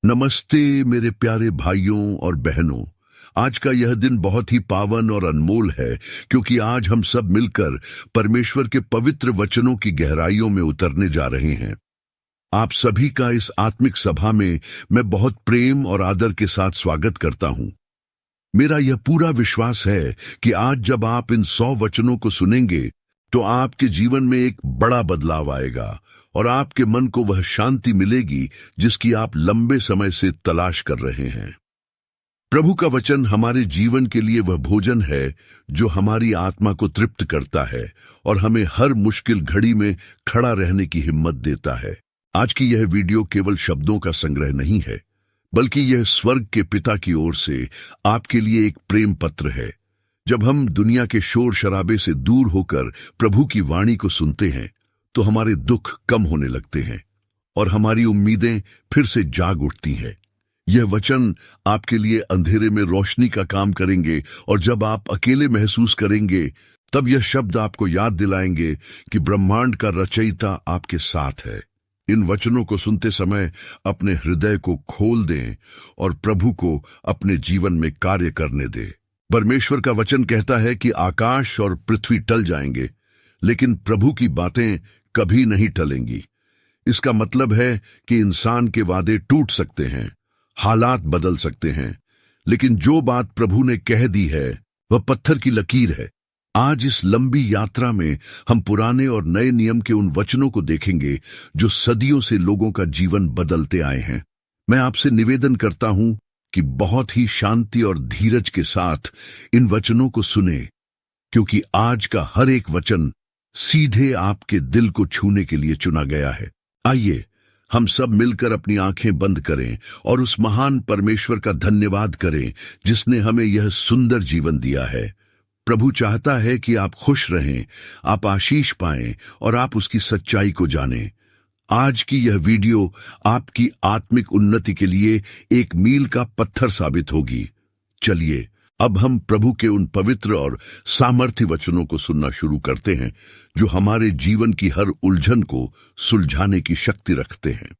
नमस्ते मेरे प्यारे भाइयों और बहनों। आज का यह दिन बहुत ही पावन और अनमोल है, क्योंकि आज हम सब मिलकर परमेश्वर के पवित्र वचनों की गहराइयों में उतरने जा रहे हैं। आप सभी का इस आत्मिक सभा में मैं बहुत प्रेम और आदर के साथ स्वागत करता हूं। मेरा यह पूरा विश्वास है कि आज जब आप इन 100 वचनों को सुनेंगे तो आपके जीवन में एक बड़ा बदलाव आएगा और आपके मन को वह शांति मिलेगी जिसकी आप लंबे समय से तलाश कर रहे हैं। प्रभु का वचन हमारे जीवन के लिए वह भोजन है जो हमारी आत्मा को तृप्त करता है और हमें हर मुश्किल घड़ी में खड़ा रहने की हिम्मत देता है। आज की यह वीडियो केवल शब्दों का संग्रह नहीं है, बल्कि यह स्वर्ग के पिता की ओर से आपके लिए एक प्रेम पत्र है। जब हम दुनिया के शोर शराबे से दूर होकर प्रभु की वाणी को सुनते हैं तो हमारे दुख कम होने लगते हैं और हमारी उम्मीदें फिर से जाग उठती हैं। यह वचन आपके लिए अंधेरे में रोशनी का काम करेंगे और जब आप अकेले महसूस करेंगे तब यह शब्द आपको याद दिलाएंगे कि ब्रह्मांड का रचयिता आपके साथ है। इन वचनों को सुनते समय अपने हृदय को खोल दें और प्रभु को अपने जीवन में कार्य करने दें। परमेश्वर का वचन कहता है कि आकाश और पृथ्वी टल जाएंगे, लेकिन प्रभु की बातें कभी नहीं टलेंगी। इसका मतलब है कि इंसान के वादे टूट सकते हैं, हालात बदल सकते हैं, लेकिन जो बात प्रभु ने कह दी है वह पत्थर की लकीर है। आज इस लंबी यात्रा में हम पुराने और नए नियम के उन वचनों को देखेंगे जो सदियों से लोगों का जीवन बदलते आए हैं। मैं आपसे निवेदन करता हूं कि बहुत ही शांति और धीरज के साथ इन वचनों को सुने, क्योंकि आज का हर एक वचन सीधे आपके दिल को छूने के लिए चुना गया है। आइए हम सब मिलकर अपनी आंखें बंद करें और उस महान परमेश्वर का धन्यवाद करें जिसने हमें यह सुंदर जीवन दिया है। प्रभु चाहता है कि आप खुश रहें, आप आशीष पाएं और आप उसकी सच्चाई को जानें। आज की यह वीडियो आपकी आत्मिक उन्नति के लिए एक मील का पत्थर साबित होगी। चलिए अब हम प्रभु के उन पवित्र और सामर्थ्य वचनों को सुनना शुरू करते हैं जो हमारे जीवन की हर उलझन को सुलझाने की शक्ति रखते हैं।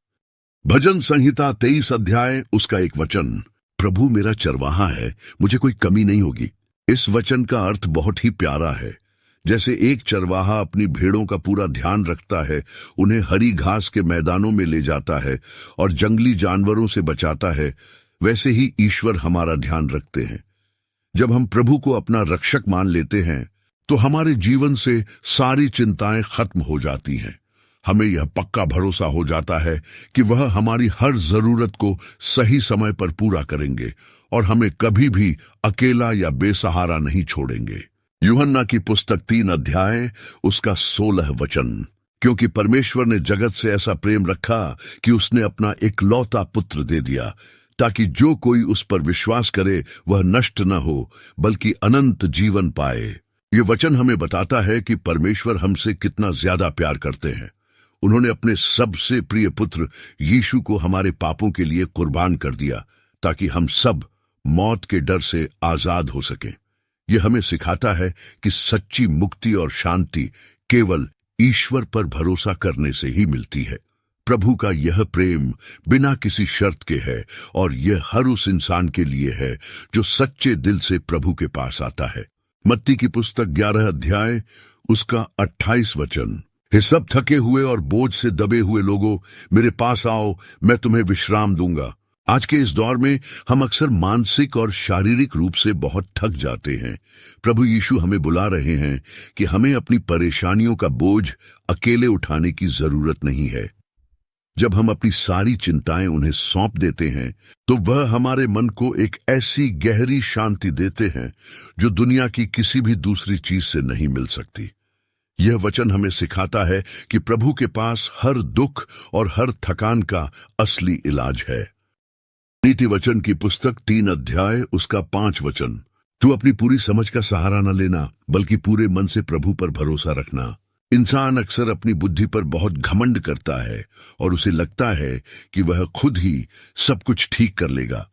भजन संहिता 23 अध्याय उसका एक वचन, प्रभु मेरा चरवाहा है, मुझे कोई कमी नहीं होगी। इस वचन का अर्थ बहुत ही प्यारा है। जैसे एक चरवाहा अपनी भेड़ों का पूरा ध्यान रखता है, उन्हें हरी घास के मैदानों में ले जाता है और जंगली जानवरों से बचाता है, वैसे ही ईश्वर हमारा ध्यान रखते हैं। जब हम प्रभु को अपना रक्षक मान लेते हैं तो हमारे जीवन से सारी चिंताएं खत्म हो जाती हैं। हमें यह पक्का भरोसा हो जाता है कि वह हमारी हर जरूरत को सही समय पर पूरा करेंगे और हमें कभी भी अकेला या बेसहारा नहीं छोड़ेंगे। यूहन्ना की पुस्तक 3 अध्याय उसका 16 वचन, क्योंकि परमेश्वर ने जगत से ऐसा प्रेम रखा कि उसने अपना इकलौता पुत्र दे दिया, ताकि जो कोई उस पर विश्वास करे वह नष्ट न हो बल्कि अनंत जीवन पाए। ये वचन हमें बताता है कि परमेश्वर हमसे कितना ज्यादा प्यार करते हैं। उन्होंने अपने सबसे प्रिय पुत्र यीशु को हमारे पापों के लिए कुर्बान कर दिया, ताकि हम सब मौत के डर से आजाद हो सकें। यह हमें सिखाता है कि सच्ची मुक्ति और शांति केवल ईश्वर पर भरोसा करने से ही मिलती है। प्रभु का यह प्रेम बिना किसी शर्त के है और यह हर उस इंसान के लिए है जो सच्चे दिल से प्रभु के पास आता है। मत्ती की पुस्तक 11 अध्याय उसका 28 वचन, हे सब थके हुए और बोझ से दबे हुए लोगों, मेरे पास आओ, मैं तुम्हें विश्राम दूंगा। आज के इस दौर में हम अक्सर मानसिक और शारीरिक रूप से बहुत थक जाते हैं। प्रभु यीशु हमें बुला रहे हैं कि हमें अपनी परेशानियों का बोझ अकेले उठाने की जरूरत नहीं है। जब हम अपनी सारी चिंताएं उन्हें सौंप देते हैं तो वह हमारे मन को एक ऐसी गहरी शांति देते हैं जो दुनिया की किसी भी दूसरी चीज से नहीं मिल सकती। यह वचन हमें सिखाता है कि प्रभु के पास हर दुख और हर थकान का असली इलाज है। नीति वचन की पुस्तक 3 अध्याय उसका 5 वचन, तू अपनी पूरी समझ का सहारा न लेना बल्कि पूरे मन से प्रभु पर भरोसा रखना। इंसान अक्सर अपनी बुद्धि पर बहुत घमंड करता है और उसे लगता है कि वह खुद ही सब कुछ ठीक कर लेगा,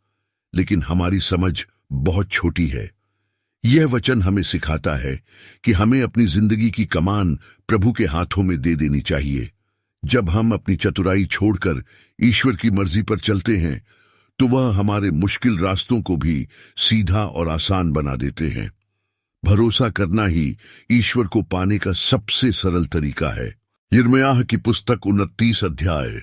लेकिन हमारी समझ बहुत छोटी है। यह वचन हमें सिखाता है कि हमें अपनी जिंदगी की कमान प्रभु के हाथों में दे देनी चाहिए। जब हम अपनी चतुराई छोड़कर ईश्वर की मर्जी पर चलते हैं तो वह हमारे मुश्किल रास्तों को भी सीधा और आसान बना देते हैं। भरोसा करना ही ईश्वर को पाने का सबसे सरल तरीका है। यिर्मयाह की पुस्तक 29 अध्याय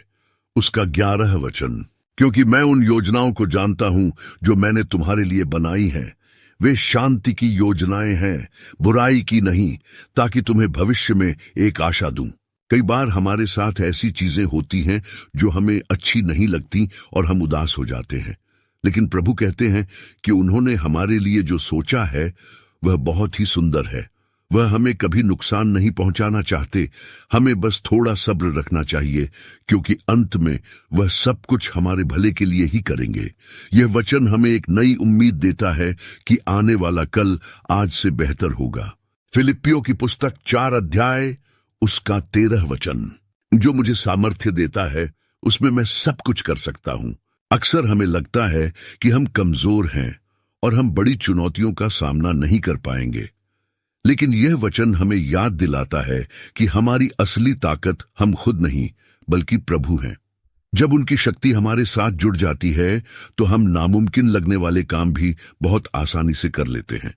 उसका 11 वचन। क्योंकि मैं उन योजनाओं को जानता हूं जो मैंने तुम्हारे लिए बनाई हैं, वे शांति की योजनाएं हैं, बुराई की नहीं, ताकि तुम्हें भविष्य में एक आशा दूं। कई बार हमारे साथ ऐसी चीजें होती हैं जो हमें अच्छी नहीं लगती और हम उदास हो जाते हैं, लेकिन प्रभु कहते हैं कि उन्होंने हमारे लिए जो सोचा है वह बहुत ही सुंदर है। वह हमें कभी नुकसान नहीं पहुंचाना चाहते, हमें बस थोड़ा सब्र रखना चाहिए, क्योंकि अंत में वह सब कुछ हमारे भले के लिए ही करेंगे। यह वचन हमें एक नई उम्मीद देता है कि आने वाला कल आज से बेहतर होगा। फिलिप्पियों की पुस्तक 4 अध्याय उसका 13 वचन। जो मुझे सामर्थ्य देता है उसमें मैं सब कुछ कर सकता हूं। अक्सर हमें लगता है कि हम कमजोर हैं और हम बड़ी चुनौतियों का सामना नहीं कर पाएंगे, लेकिन यह वचन हमें याद दिलाता है कि हमारी असली ताकत हम खुद नहीं बल्कि प्रभु हैं। जब उनकी शक्ति हमारे साथ जुड़ जाती है तो हम नामुमकिन लगने वाले काम भी बहुत आसानी से कर लेते हैं।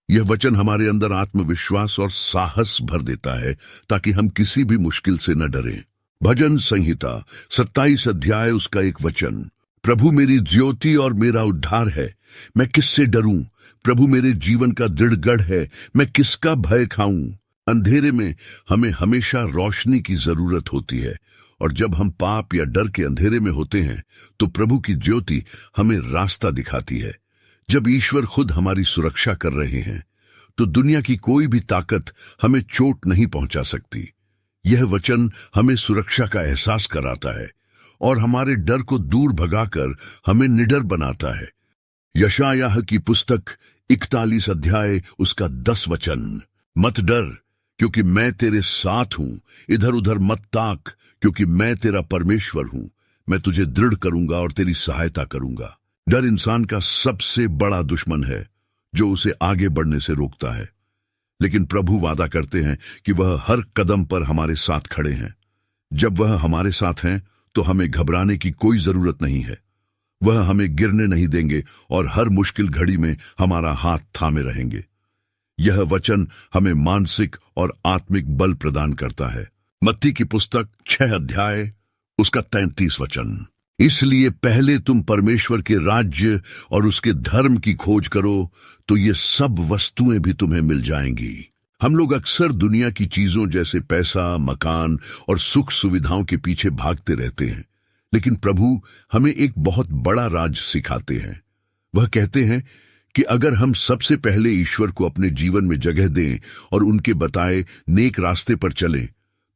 यह वचन हमारे अंदर आत्मविश्वास और साहस भर देता है ताकि हम किसी भी मुश्किल से न डरें। भजन संहिता 27 अध्याय उसका 1 वचन। प्रभु मेरी ज्योति और मेरा उद्धार है, मैं किससे डरूं? प्रभु मेरे जीवन का दृढ़ गढ़ है, मैं किसका भय खाऊं? अंधेरे में हमें हमेशा रोशनी की जरूरत होती है, और जब हम पाप या डर के अंधेरे में होते हैं तो प्रभु की ज्योति हमें रास्ता दिखाती है। जब ईश्वर खुद हमारी सुरक्षा कर रहे हैं तो दुनिया की कोई भी ताकत हमें चोट नहीं पहुंचा सकती। यह वचन हमें सुरक्षा का एहसास कराता है और हमारे डर को दूर भगाकर हमें निडर बनाता है। यशायाह की पुस्तक 41 अध्याय उसका 10 वचन। मत डर, क्योंकि मैं तेरे साथ हूं, इधर उधर मत ताक, क्योंकि मैं तेरा परमेश्वर हूं। मैं तुझे दृढ़ करूंगा और तेरी सहायता करूंगा। डर इंसान का सबसे बड़ा दुश्मन है जो उसे आगे बढ़ने से रोकता है, लेकिन प्रभु वादा करते हैं कि वह हर कदम पर हमारे साथ खड़े हैं। जब वह हमारे साथ हैं तो हमें घबराने की कोई जरूरत नहीं है। वह हमें गिरने नहीं देंगे और हर मुश्किल घड़ी में हमारा हाथ थामे रहेंगे। यह वचन हमें मानसिक और आत्मिक बल प्रदान करता है। मत्ती की पुस्तक 6 अध्याय उसका 33 वचन। इसलिए पहले तुम परमेश्वर के राज्य और उसके धर्म की खोज करो, तो ये सब वस्तुएं भी तुम्हें मिल जाएंगी। हम लोग अक्सर दुनिया की चीजों जैसे पैसा, मकान और सुख सुविधाओं के पीछे भागते रहते हैं, लेकिन प्रभु हमें एक बहुत बड़ा राज सिखाते हैं। वह कहते हैं कि अगर हम सबसे पहले ईश्वर को अपने जीवन में जगह दें और उनके बताए नेक रास्ते पर चलें,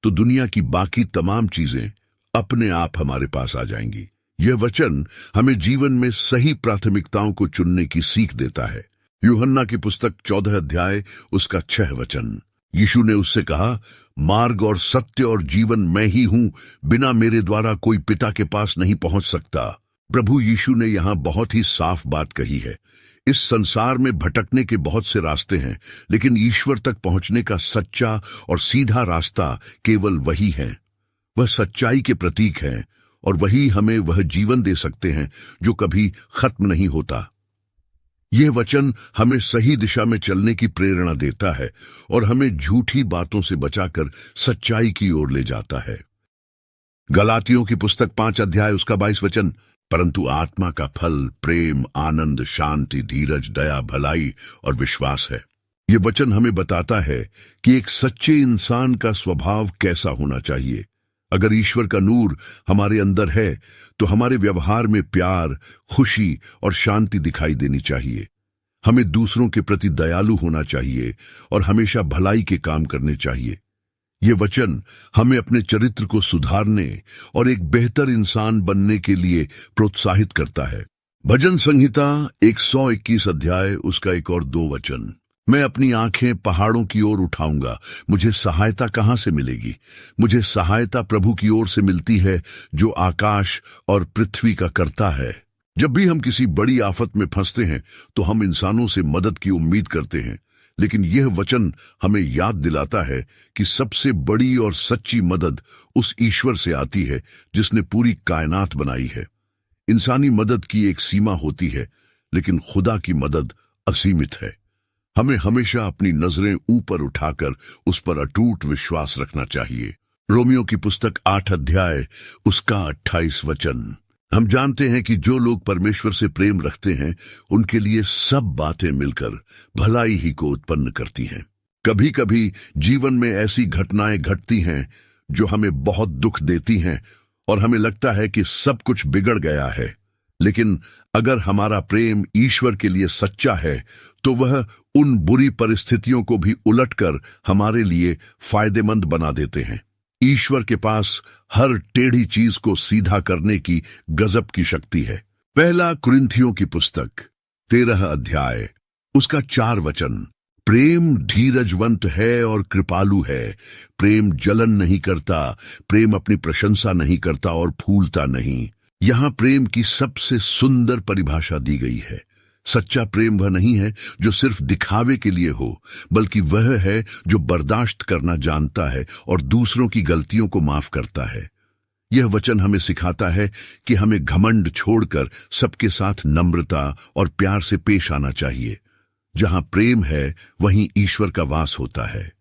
तो दुनिया की बाकी तमाम चीजें अपने आप हमारे पास आ जाएंगी। यह वचन हमें जीवन में सही प्राथमिकताओं को चुनने की सीख देता है। यूहन्ना की पुस्तक 14 अध्याय उसका 6 वचन। यीशु ने उससे कहा, मार्ग और सत्य और जीवन मैं ही हूं, बिना मेरे द्वारा कोई पिता के पास नहीं पहुंच सकता। प्रभु यीशु ने यहां बहुत ही साफ बात कही है। इस संसार में भटकने के बहुत से रास्ते हैं, लेकिन ईश्वर तक पहुंचने का सच्चा और सीधा रास्ता केवल वही है। वह सच्चाई के प्रतीक है और वही हमें वह जीवन दे सकते हैं जो कभी खत्म नहीं होता। यह वचन हमें सही दिशा में चलने की प्रेरणा देता है और हमें झूठी बातों से बचाकर सच्चाई की ओर ले जाता है। गलातियों की पुस्तक 5 अध्याय उसका 22 वचन। परंतु आत्मा का फल प्रेम, आनंद, शांति, धीरज, दया, भलाई और विश्वास है। यह वचन हमें बताता है कि एक सच्चे इंसान का स्वभाव कैसा होना चाहिए। अगर ईश्वर का नूर हमारे अंदर है तो हमारे व्यवहार में प्यार, खुशी और शांति दिखाई देनी चाहिए। हमें दूसरों के प्रति दयालु होना चाहिए और हमेशा भलाई के काम करने चाहिए। ये वचन हमें अपने चरित्र को सुधारने और एक बेहतर इंसान बनने के लिए प्रोत्साहित करता है। भजन संहिता 121 अध्याय उसका 1 और 2 वचन। मैं अपनी आंखें पहाड़ों की ओर उठाऊंगा, मुझे सहायता कहां से मिलेगी? मुझे सहायता प्रभु की ओर से मिलती है जो आकाश और पृथ्वी का कर्ता है। जब भी हम किसी बड़ी आफत में फंसते हैं तो हम इंसानों से मदद की उम्मीद करते हैं, लेकिन यह वचन हमें याद दिलाता है कि सबसे बड़ी और सच्ची मदद उस ईश्वर से आती है जिसने पूरी कायनात बनाई है। इंसानी मदद की एक सीमा होती है, लेकिन खुदा की मदद असीमित है। हमें हमेशा अपनी नजरें ऊपर उठाकर उस पर अटूट विश्वास रखना चाहिए। रोमियो की पुस्तक 8 अध्याय उसका 28 वचन। हम जानते हैं कि जो लोग परमेश्वर से प्रेम रखते हैं उनके लिए सब बातें मिलकर भलाई ही को उत्पन्न करती हैं। कभी कभी जीवन में ऐसी घटनाएं घटती हैं जो हमें बहुत दुख देती हैं और हमें लगता है कि सब कुछ बिगड़ गया है, लेकिन अगर हमारा प्रेम ईश्वर के लिए सच्चा है तो वह उन बुरी परिस्थितियों को भी उलटकर हमारे लिए फायदेमंद बना देते हैं। ईश्वर के पास हर टेढ़ी चीज को सीधा करने की गजब की शक्ति है। पहला कुरिन्थियों की पुस्तक 13 अध्याय उसका 4 वचन। प्रेम धीरजवंत है और कृपालु है। प्रेम जलन नहीं करता, प्रेम अपनी प्रशंसा नहीं करता और फूलता नहीं। यहां प्रेम की सबसे सुंदर परिभाषा दी गई है। सच्चा प्रेम वह नहीं है जो सिर्फ दिखावे के लिए हो, बल्कि वह है जो बर्दाश्त करना जानता है और दूसरों की गलतियों को माफ करता है। यह वचन हमें सिखाता है कि हमें घमंड छोड़कर सबके साथ नम्रता और प्यार से पेश आना चाहिए। जहां प्रेम है वहीं ईश्वर का वास होता है।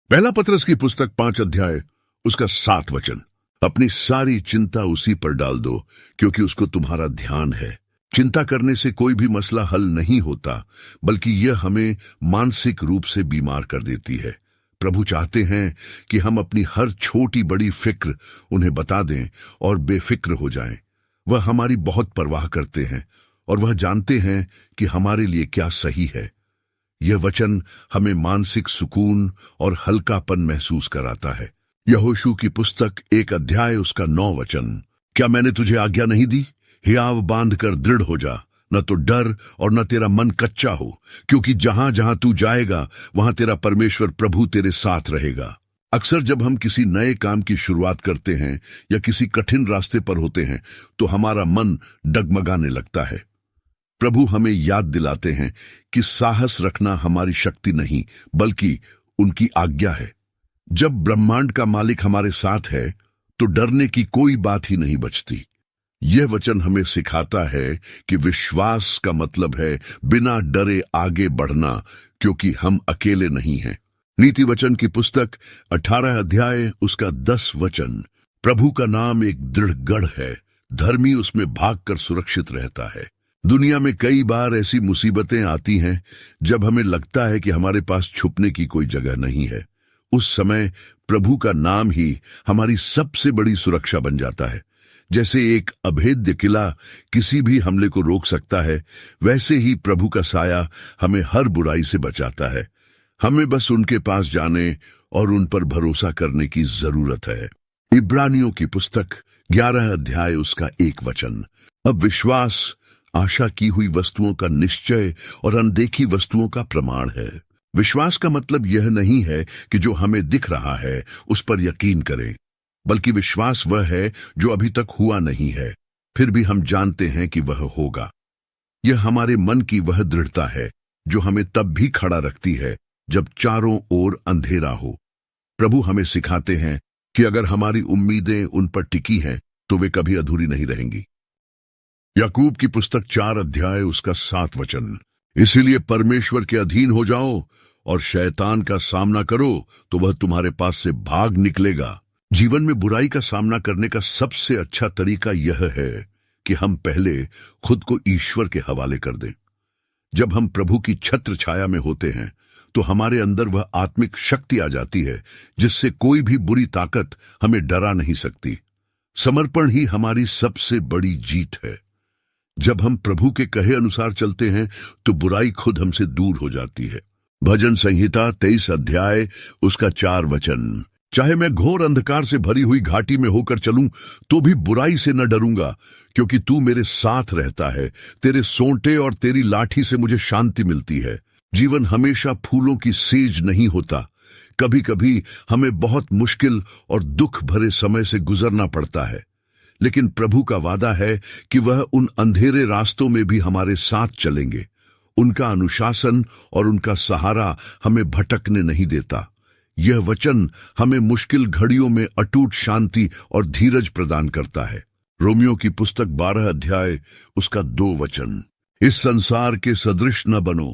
पहला पतरस की पुस्तक 5 अध्याय उसका 7 वचन। अपनी सारी चिंता उसी पर डाल दो, क्योंकि उसको तुम्हारा ध्यान है। चिंता करने से कोई भी मसला हल नहीं होता, बल्कि यह हमें मानसिक रूप से बीमार कर देती है। प्रभु चाहते हैं कि हम अपनी हर छोटी बड़ी फिक्र उन्हें बता दें और बेफिक्र हो जाएं। वह हमारी बहुत परवाह करते हैं और वह जानते हैं कि हमारे लिए क्या सही है। यह वचन हमें मानसिक सुकून और हल्कापन महसूस कराता है। यहोशू की पुस्तक 1 अध्याय उसका 9 वचन। क्या मैंने तुझे आज्ञा नहीं दी? हियाव बांध कर दृढ़ हो जा, न तो डर और न तेरा मन कच्चा हो, क्योंकि जहां जहां तू जाएगा वहां तेरा परमेश्वर प्रभु तेरे साथ रहेगा। अक्सर जब हम किसी नए काम की शुरुआत करते हैं या किसी कठिन रास्ते पर होते हैं तो हमारा मन डगमगाने लगता है। प्रभु हमें याद दिलाते हैं कि साहस रखना हमारी शक्ति नहीं, बल्कि उनकी आज्ञा है। जब ब्रह्मांड का मालिक हमारे साथ है तो डरने की कोई बात ही नहीं बचती। यह वचन हमें सिखाता है कि विश्वास का मतलब है बिना डरे आगे बढ़ना, क्योंकि हम अकेले नहीं हैं। नीति वचन की पुस्तक 18 अध्याय उसका 10 वचन। प्रभु का नाम एक दृढ़ गढ़ है, धर्मी उसमें भागकर सुरक्षित रहता है। दुनिया में कई बार ऐसी मुसीबतें आती हैं जब हमें लगता है कि हमारे पास छुपने की कोई जगह नहीं है। उस समय प्रभु का नाम ही हमारी सबसे बड़ी सुरक्षा बन जाता है। जैसे एक अभेद्य किला किसी भी हमले को रोक सकता है, वैसे ही प्रभु का साया हमें हर बुराई से बचाता है। हमें बस उनके पास जाने और उन पर भरोसा करने की जरूरत है। इब्रानियों की पुस्तक 11 अध्याय उसका 1 वचन। अब विश्वास आशा की हुई वस्तुओं का निश्चय और अनदेखी वस्तुओं का प्रमाण है। विश्वास का मतलब यह नहीं है कि जो हमें दिख रहा है उस पर यकीन करें, बल्कि विश्वास वह है जो अभी तक हुआ नहीं है, फिर भी हम जानते हैं कि वह होगा। यह हमारे मन की वह दृढ़ता है जो हमें तब भी खड़ा रखती है जब चारों ओर अंधेरा हो। प्रभु हमें सिखाते हैं कि अगर हमारी उम्मीदें उन पर टिकी हैं तो वे कभी अधूरी नहीं रहेंगी। याकूब की पुस्तक 4 अध्याय उसका 7 वचन। इसीलिए परमेश्वर के अधीन हो जाओ और शैतान का सामना करो तो वह तुम्हारे पास से भाग निकलेगा। जीवन में बुराई का सामना करने का सबसे अच्छा तरीका यह है कि हम पहले खुद को ईश्वर के हवाले कर दें। जब हम प्रभु की छत्र छाया में होते हैं तो हमारे अंदर वह आत्मिक शक्ति आ जाती है जिससे कोई भी बुरी ताकत हमें डरा नहीं सकती। समर्पण ही हमारी सबसे बड़ी जीत है। जब हम प्रभु के कहे अनुसार चलते हैं तो बुराई खुद हमसे दूर हो जाती है। भजन संहिता 23 अध्याय उसका 4 वचन। चाहे मैं घोर अंधकार से भरी हुई घाटी में होकर चलूं तो भी बुराई से न डरूंगा, क्योंकि तू मेरे साथ रहता है। तेरे सोंटे और तेरी लाठी से मुझे शांति मिलती है। जीवन हमेशा फूलों की सेज नहीं होता। कभी कभी हमें बहुत मुश्किल और दुख भरे समय से गुजरना पड़ता है, लेकिन प्रभु का वादा है कि वह उन अंधेरे रास्तों में भी हमारे साथ चलेंगे। उनका अनुशासन और उनका सहारा हमें भटकने नहीं देता। यह वचन हमें मुश्किल घड़ियों में अटूट शांति और धीरज प्रदान करता है। रोमियो की पुस्तक 12 अध्याय उसका 2 वचन। इस संसार के सदृश न बनो,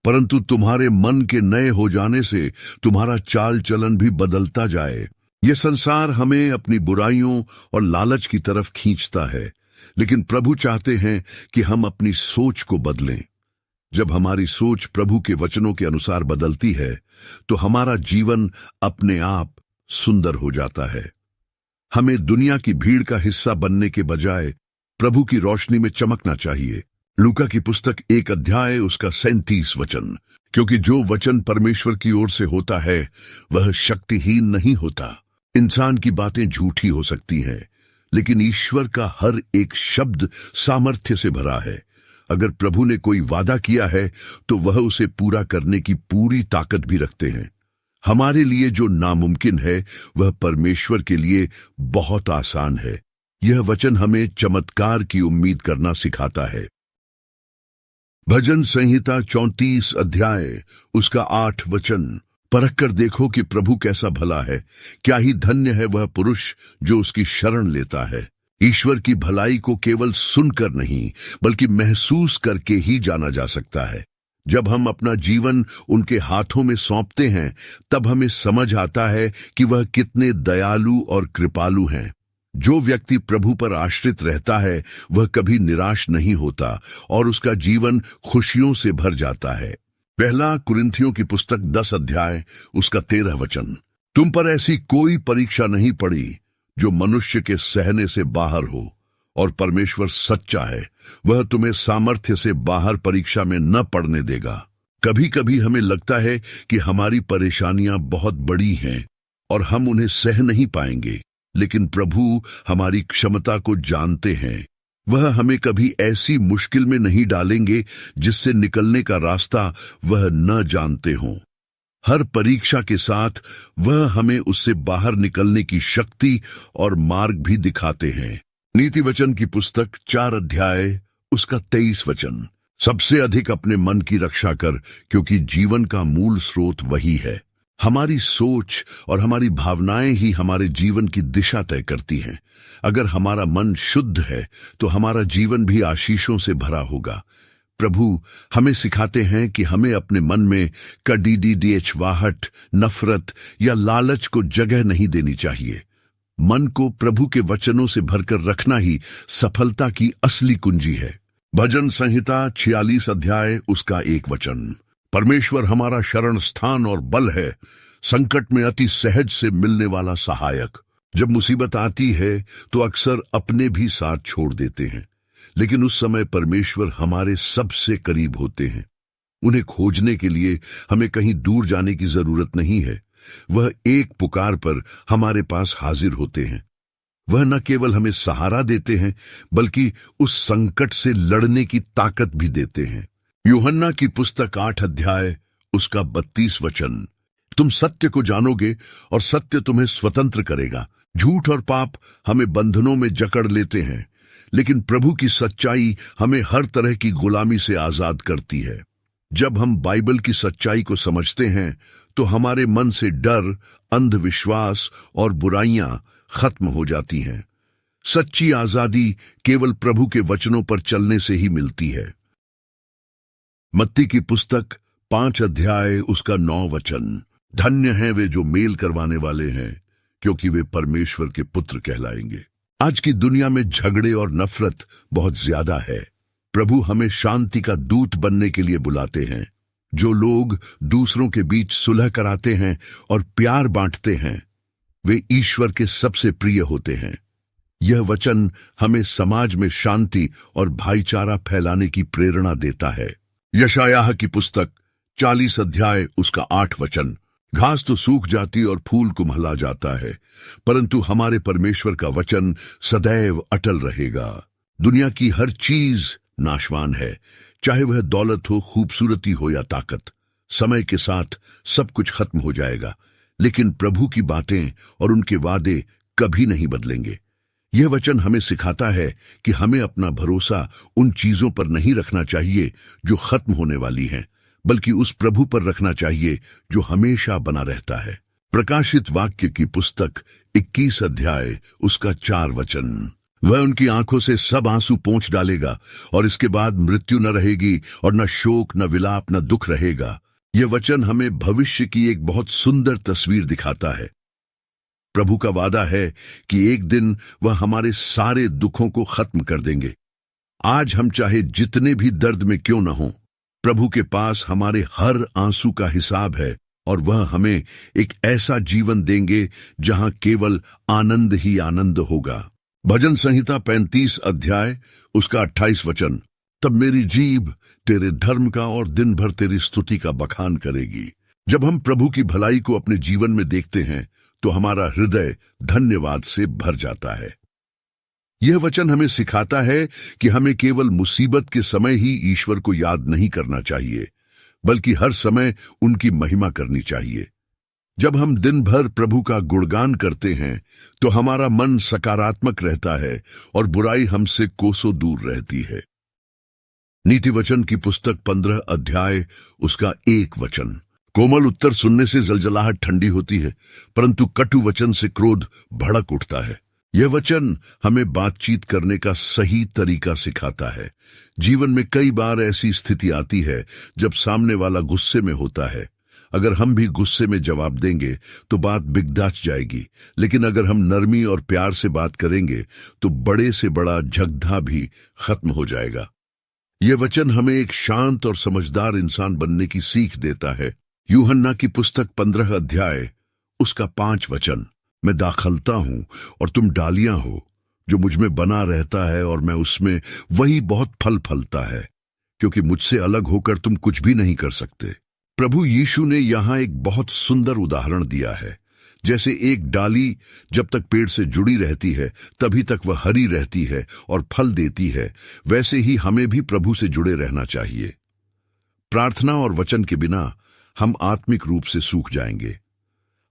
परंतु तुम्हारे मन के नए हो जाने से तुम्हारा चाल चलन भी बदलता जाए। यह संसार हमें अपनी बुराइयों और लालच की तरफ खींचता है, लेकिन प्रभु चाहते हैं कि हम अपनी सोच को बदलें। जब हमारी सोच प्रभु के वचनों के अनुसार बदलती है, तो हमारा जीवन अपने आप सुंदर हो जाता है। हमें दुनिया की भीड़ का हिस्सा बनने के बजाय प्रभु की रोशनी में चमकना चाहिए। लूका की पुस्तक 1 अध्याय उसका 37 वचन। क्योंकि जो वचन परमेश्वर की ओर से होता है वह शक्तिहीन नहीं होता। इंसान की बातें झूठी हो सकती हैं, लेकिन ईश्वर का हर एक शब्द सामर्थ्य से भरा है। अगर प्रभु ने कोई वादा किया है तो वह उसे पूरा करने की पूरी ताकत भी रखते हैं। हमारे लिए जो नामुमकिन है वह परमेश्वर के लिए बहुत आसान है। यह वचन हमें चमत्कार की उम्मीद करना सिखाता है। भजन संहिता 34 अध्याय उसका 8 वचन। परख कर देखो कि प्रभु कैसा भला है, क्या ही धन्य है वह पुरुष जो उसकी शरण लेता है। ईश्वर की भलाई को केवल सुनकर नहीं बल्कि महसूस करके ही जाना जा सकता है। जब हम अपना जीवन उनके हाथों में सौंपते हैं, तब हमें समझ आता है कि वह कितने दयालु और कृपालु हैं। जो व्यक्ति प्रभु पर आश्रित रहता है वह कभी निराश नहीं होता और उसका जीवन खुशियों से भर जाता है। पहला कुरिन्थियों की पुस्तक 10 अध्याय उसका 13 वचन। तुम पर ऐसी कोई परीक्षा नहीं पड़ी जो मनुष्य के सहने से बाहर हो, और परमेश्वर सच्चा है, वह तुम्हें सामर्थ्य से बाहर परीक्षा में न पड़ने देगा। कभी कभी हमें लगता है कि हमारी परेशानियां बहुत बड़ी हैं और हम उन्हें सह नहीं पाएंगे, लेकिन प्रभु हमारी क्षमता को जानते हैं। वह हमें कभी ऐसी मुश्किल में नहीं डालेंगे जिससे निकलने का रास्ता वह न जानते हों। हर परीक्षा के साथ वह हमें उससे बाहर निकलने की शक्ति और मार्ग भी दिखाते हैं। नीति वचन की पुस्तक 4 अध्याय उसका 23 वचन। सबसे अधिक अपने मन की रक्षा कर, क्योंकि जीवन का मूल स्रोत वही है। हमारी सोच और हमारी भावनाएं ही हमारे जीवन की दिशा तय करती हैं। अगर हमारा मन शुद्ध है तो हमारा जीवन भी आशीषों से भरा होगा। प्रभु हमें सिखाते हैं कि हमें अपने मन में कड़ीडीडीएचवाहट, नफरत या लालच को जगह नहीं देनी चाहिए। मन को प्रभु के वचनों से भरकर रखना ही सफलता की असली कुंजी है। भजन संहिता 46 अध्याय उसका 1 वचन। परमेश्वर हमारा शरण स्थान और बल है, संकट में अति सहज से मिलने वाला सहायक। जब मुसीबत आती है तो अक्सर अपने भी साथ छोड़ देते हैं, लेकिन उस समय परमेश्वर हमारे सबसे करीब होते हैं। उन्हें खोजने के लिए हमें कहीं दूर जाने की जरूरत नहीं है। वह एक पुकार पर हमारे पास हाजिर होते हैं। वह न केवल हमें सहारा देते हैं बल्कि उस संकट से लड़ने की ताकत भी देते हैं। यूहन्ना की पुस्तक 8 अध्याय उसका 32 वचन। तुम सत्य को जानोगे और सत्य तुम्हें स्वतंत्र करेगा। झूठ और पाप हमें बंधनों में जकड़ लेते हैं, लेकिन प्रभु की सच्चाई हमें हर तरह की गुलामी से आजाद करती है। जब हम बाइबल की सच्चाई को समझते हैं तो हमारे मन से डर, अंधविश्वास और बुराइयां खत्म हो जाती हैं। सच्ची आजादी केवल प्रभु के वचनों पर चलने से ही मिलती है। मत्ती की पुस्तक 5 अध्याय उसका 9 वचन। धन्य हैं वे जो मेल करवाने वाले हैं, क्योंकि वे परमेश्वर के पुत्र कहलाएंगे। आज की दुनिया में झगड़े और नफरत बहुत ज्यादा है। प्रभु हमें शांति का दूत बनने के लिए बुलाते हैं। जो लोग दूसरों के बीच सुलह कराते हैं और प्यार बांटते हैं, वे ईश्वर के सबसे प्रिय होते हैं। यह वचन हमें समाज में शांति और भाईचारा फैलाने की प्रेरणा देता है। यशायाह की पुस्तक 40 अध्याय उसका 8 वचन। घास तो सूख जाती और फूल कुम्हला जाता है, परंतु हमारे परमेश्वर का वचन सदैव अटल रहेगा। दुनिया की हर चीज नाशवान है, चाहे वह दौलत हो, खूबसूरती हो या ताकत। समय के साथ सब कुछ खत्म हो जाएगा, लेकिन प्रभु की बातें और उनके वादे कभी नहीं बदलेंगे। यह वचन हमें सिखाता है कि हमें अपना भरोसा उन चीजों पर नहीं रखना चाहिए जो खत्म होने वाली हैं, बल्कि उस प्रभु पर रखना चाहिए जो हमेशा बना रहता है। प्रकाशित वाक्य की पुस्तक 21 अध्याय उसका 4 वचन। वह उनकी आंखों से सब आंसू पोंछ डालेगा और इसके बाद मृत्यु न रहेगी और न शोक, न विलाप, न दुख रहेगा। यह वचन हमें भविष्य की एक बहुत सुंदर तस्वीर दिखाता है। प्रभु का वादा है कि एक दिन वह हमारे सारे दुखों को खत्म कर देंगे। आज हम चाहे जितने भी दर्द में क्यों न हों, प्रभु के पास हमारे हर आंसू का हिसाब है और वह हमें एक ऐसा जीवन देंगे जहां केवल आनंद ही आनंद होगा। भजन संहिता 35 अध्याय उसका 28 वचन। तब मेरी जीभ तेरे धर्म का और दिन भर तेरी स्तुति का बखान करेगी। जब हम प्रभु की भलाई को अपने जीवन में देखते हैं तो हमारा हृदय धन्यवाद से भर जाता है। यह वचन हमें सिखाता है कि हमें केवल मुसीबत के समय ही ईश्वर को याद नहीं करना चाहिए, बल्कि हर समय उनकी महिमा करनी चाहिए। जब हम दिन भर प्रभु का गुणगान करते हैं तो हमारा मन सकारात्मक रहता है और बुराई हमसे कोसों दूर रहती है। नीति वचन की पुस्तक 15 अध्याय उसका 1 वचन। कोमल उत्तर सुनने से जलजलाहट ठंडी होती है, परंतु कटु वचन से क्रोध भड़क उठता है। यह वचन हमें बातचीत करने का सही तरीका सिखाता है। जीवन में कई बार ऐसी स्थिति आती है जब सामने वाला गुस्से में होता है। अगर हम भी गुस्से में जवाब देंगे तो बात बिगड़ाच जाएगी, लेकिन अगर हम नरमी और प्यार से बात करेंगे तो बड़े से बड़ा झगड़ा भी खत्म हो जाएगा। यह वचन हमें एक शांत और समझदार इंसान बनने की सीख देता है। यूहन्ना की पुस्तक 15 अध्याय उसका 5 वचन। मैं दाखलता हूं और तुम डालियां हो। जो मुझ में बना रहता है और मैं उसमें, वही बहुत फल फलता है, क्योंकि मुझसे अलग होकर तुम कुछ भी नहीं कर सकते। प्रभु यीशु ने यहां एक बहुत सुंदर उदाहरण दिया है। जैसे एक डाली जब तक पेड़ से जुड़ी रहती है तभी तक वह हरी रहती है और फल देती है, वैसे ही हमें भी प्रभु से जुड़े रहना चाहिए। प्रार्थना और वचन के बिना हम आत्मिक रूप से सूख जाएंगे।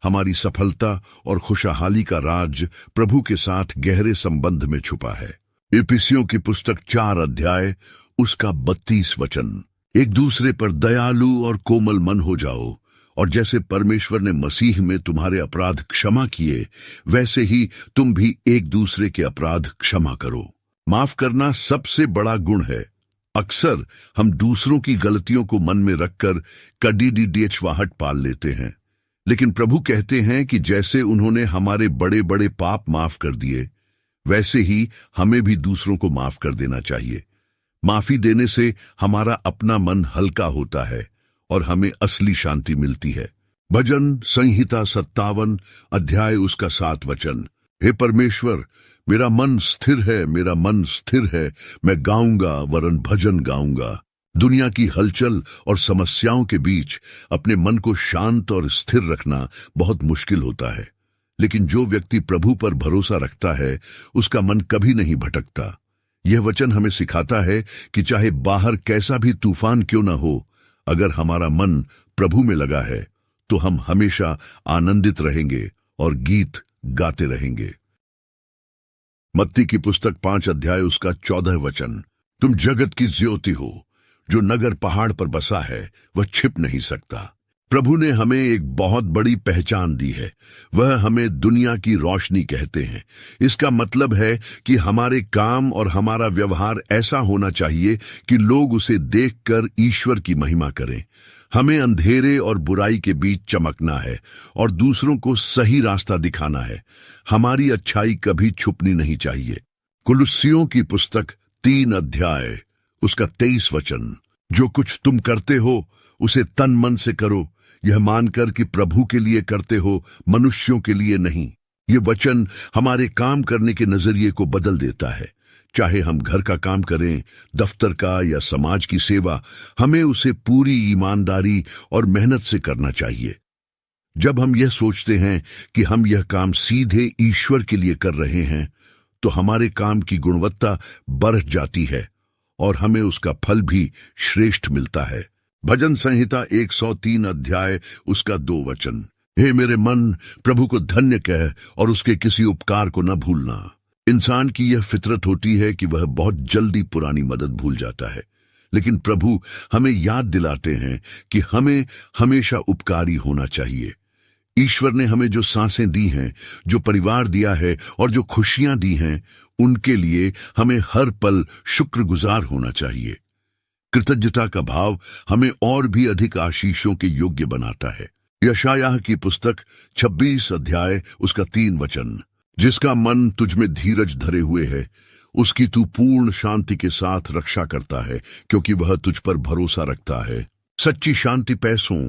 हमारी सफलता और खुशहाली का राज प्रभु के साथ गहरे संबंध में छुपा है। इफिसियों की पुस्तक 4 अध्याय उसका 32 वचन। एक दूसरे पर दयालु और कोमल मन हो जाओ, और जैसे परमेश्वर ने मसीह में तुम्हारे अपराध क्षमा किए, वैसे ही तुम भी एक दूसरे के अपराध क्षमा करो। माफ करना सबसे बड़ा गुण है। अक्सर हम दूसरों की गलतियों को मन में रखकर कड़ीवाहट पाल लेते हैं, लेकिन प्रभु कहते हैं कि जैसे उन्होंने हमारे बड़े बड़े पाप माफ कर दिए, वैसे ही हमें भी दूसरों को माफ कर देना चाहिए। माफी देने से हमारा अपना मन हल्का होता है और हमें असली शांति मिलती है। भजन संहिता 57 अध्याय उसका 7 वचन। हे परमेश्वर, मेरा मन स्थिर है, मेरा मन स्थिर है, मैं गाऊंगा वरन भजन गाऊंगा। दुनिया की हलचल और समस्याओं के बीच अपने मन को शांत और स्थिर रखना बहुत मुश्किल होता है, लेकिन जो व्यक्ति प्रभु पर भरोसा रखता है उसका मन कभी नहीं भटकता। यह वचन हमें सिखाता है कि चाहे बाहर कैसा भी तूफान क्यों ना हो, अगर हमारा मन प्रभु में लगा है तो हम हमेशा आनंदित रहेंगे और गीत गाते रहेंगे। मत्ती की पुस्तक 5 अध्याय उसका 14 वचन। तुम जगत की ज्योति हो, जो नगर पहाड़ पर बसा है वह छिप नहीं सकता। प्रभु ने हमें एक बहुत बड़ी पहचान दी है। वह हमें दुनिया की रोशनी कहते हैं। इसका मतलब है कि हमारे काम और हमारा व्यवहार ऐसा होना चाहिए कि लोग उसे देखकर ईश्वर की महिमा करें। हमें अंधेरे और बुराई के बीच चमकना है और दूसरों को सही रास्ता दिखाना है। हमारी अच्छाई कभी छुपनी नहीं चाहिए। कुलुस्सियों की पुस्तक 3 अध्याय उसका 23 वचन। जो कुछ तुम करते हो उसे तन मन से करो, यह मानकर कि प्रभु के लिए करते हो, मनुष्यों के लिए नहीं। ये वचन हमारे काम करने के नजरिए को बदल देता है। चाहे हम घर का काम करें, दफ्तर का या समाज की सेवा, हमें उसे पूरी ईमानदारी और मेहनत से करना चाहिए। जब हम यह सोचते हैं कि हम यह काम सीधे ईश्वर के लिए कर रहे हैं, तो हमारे काम की गुणवत्ता बढ़ जाती है और हमें उसका फल भी श्रेष्ठ मिलता है। भजन संहिता 103 अध्याय उसका 2 वचन। हे मेरे मन, प्रभु को धन्य कह और उसके किसी उपकार को न भूलना। इंसान की यह फितरत होती है कि वह बहुत जल्दी पुरानी मदद भूल जाता है, लेकिन प्रभु हमें याद दिलाते हैं कि हमें हमेशा उपकारी होना चाहिए। ईश्वर ने हमें जो सांसें दी हैं, जो परिवार दिया है और जो खुशियां दी हैं, उनके लिए हमें हर पल शुक्रगुजार होना चाहिए। कृतज्ञता का भाव हमें और भी अधिक आशीषों के योग्य बनाता है। यशायाह की पुस्तक 26 अध्याय उसका 3 वचन, जिसका मन तुझ में धीरज धरे हुए है, उसकी तू पूर्ण शांति के साथ रक्षा करता है, क्योंकि वह तुझ पर भरोसा रखता है। सच्ची शांति पैसों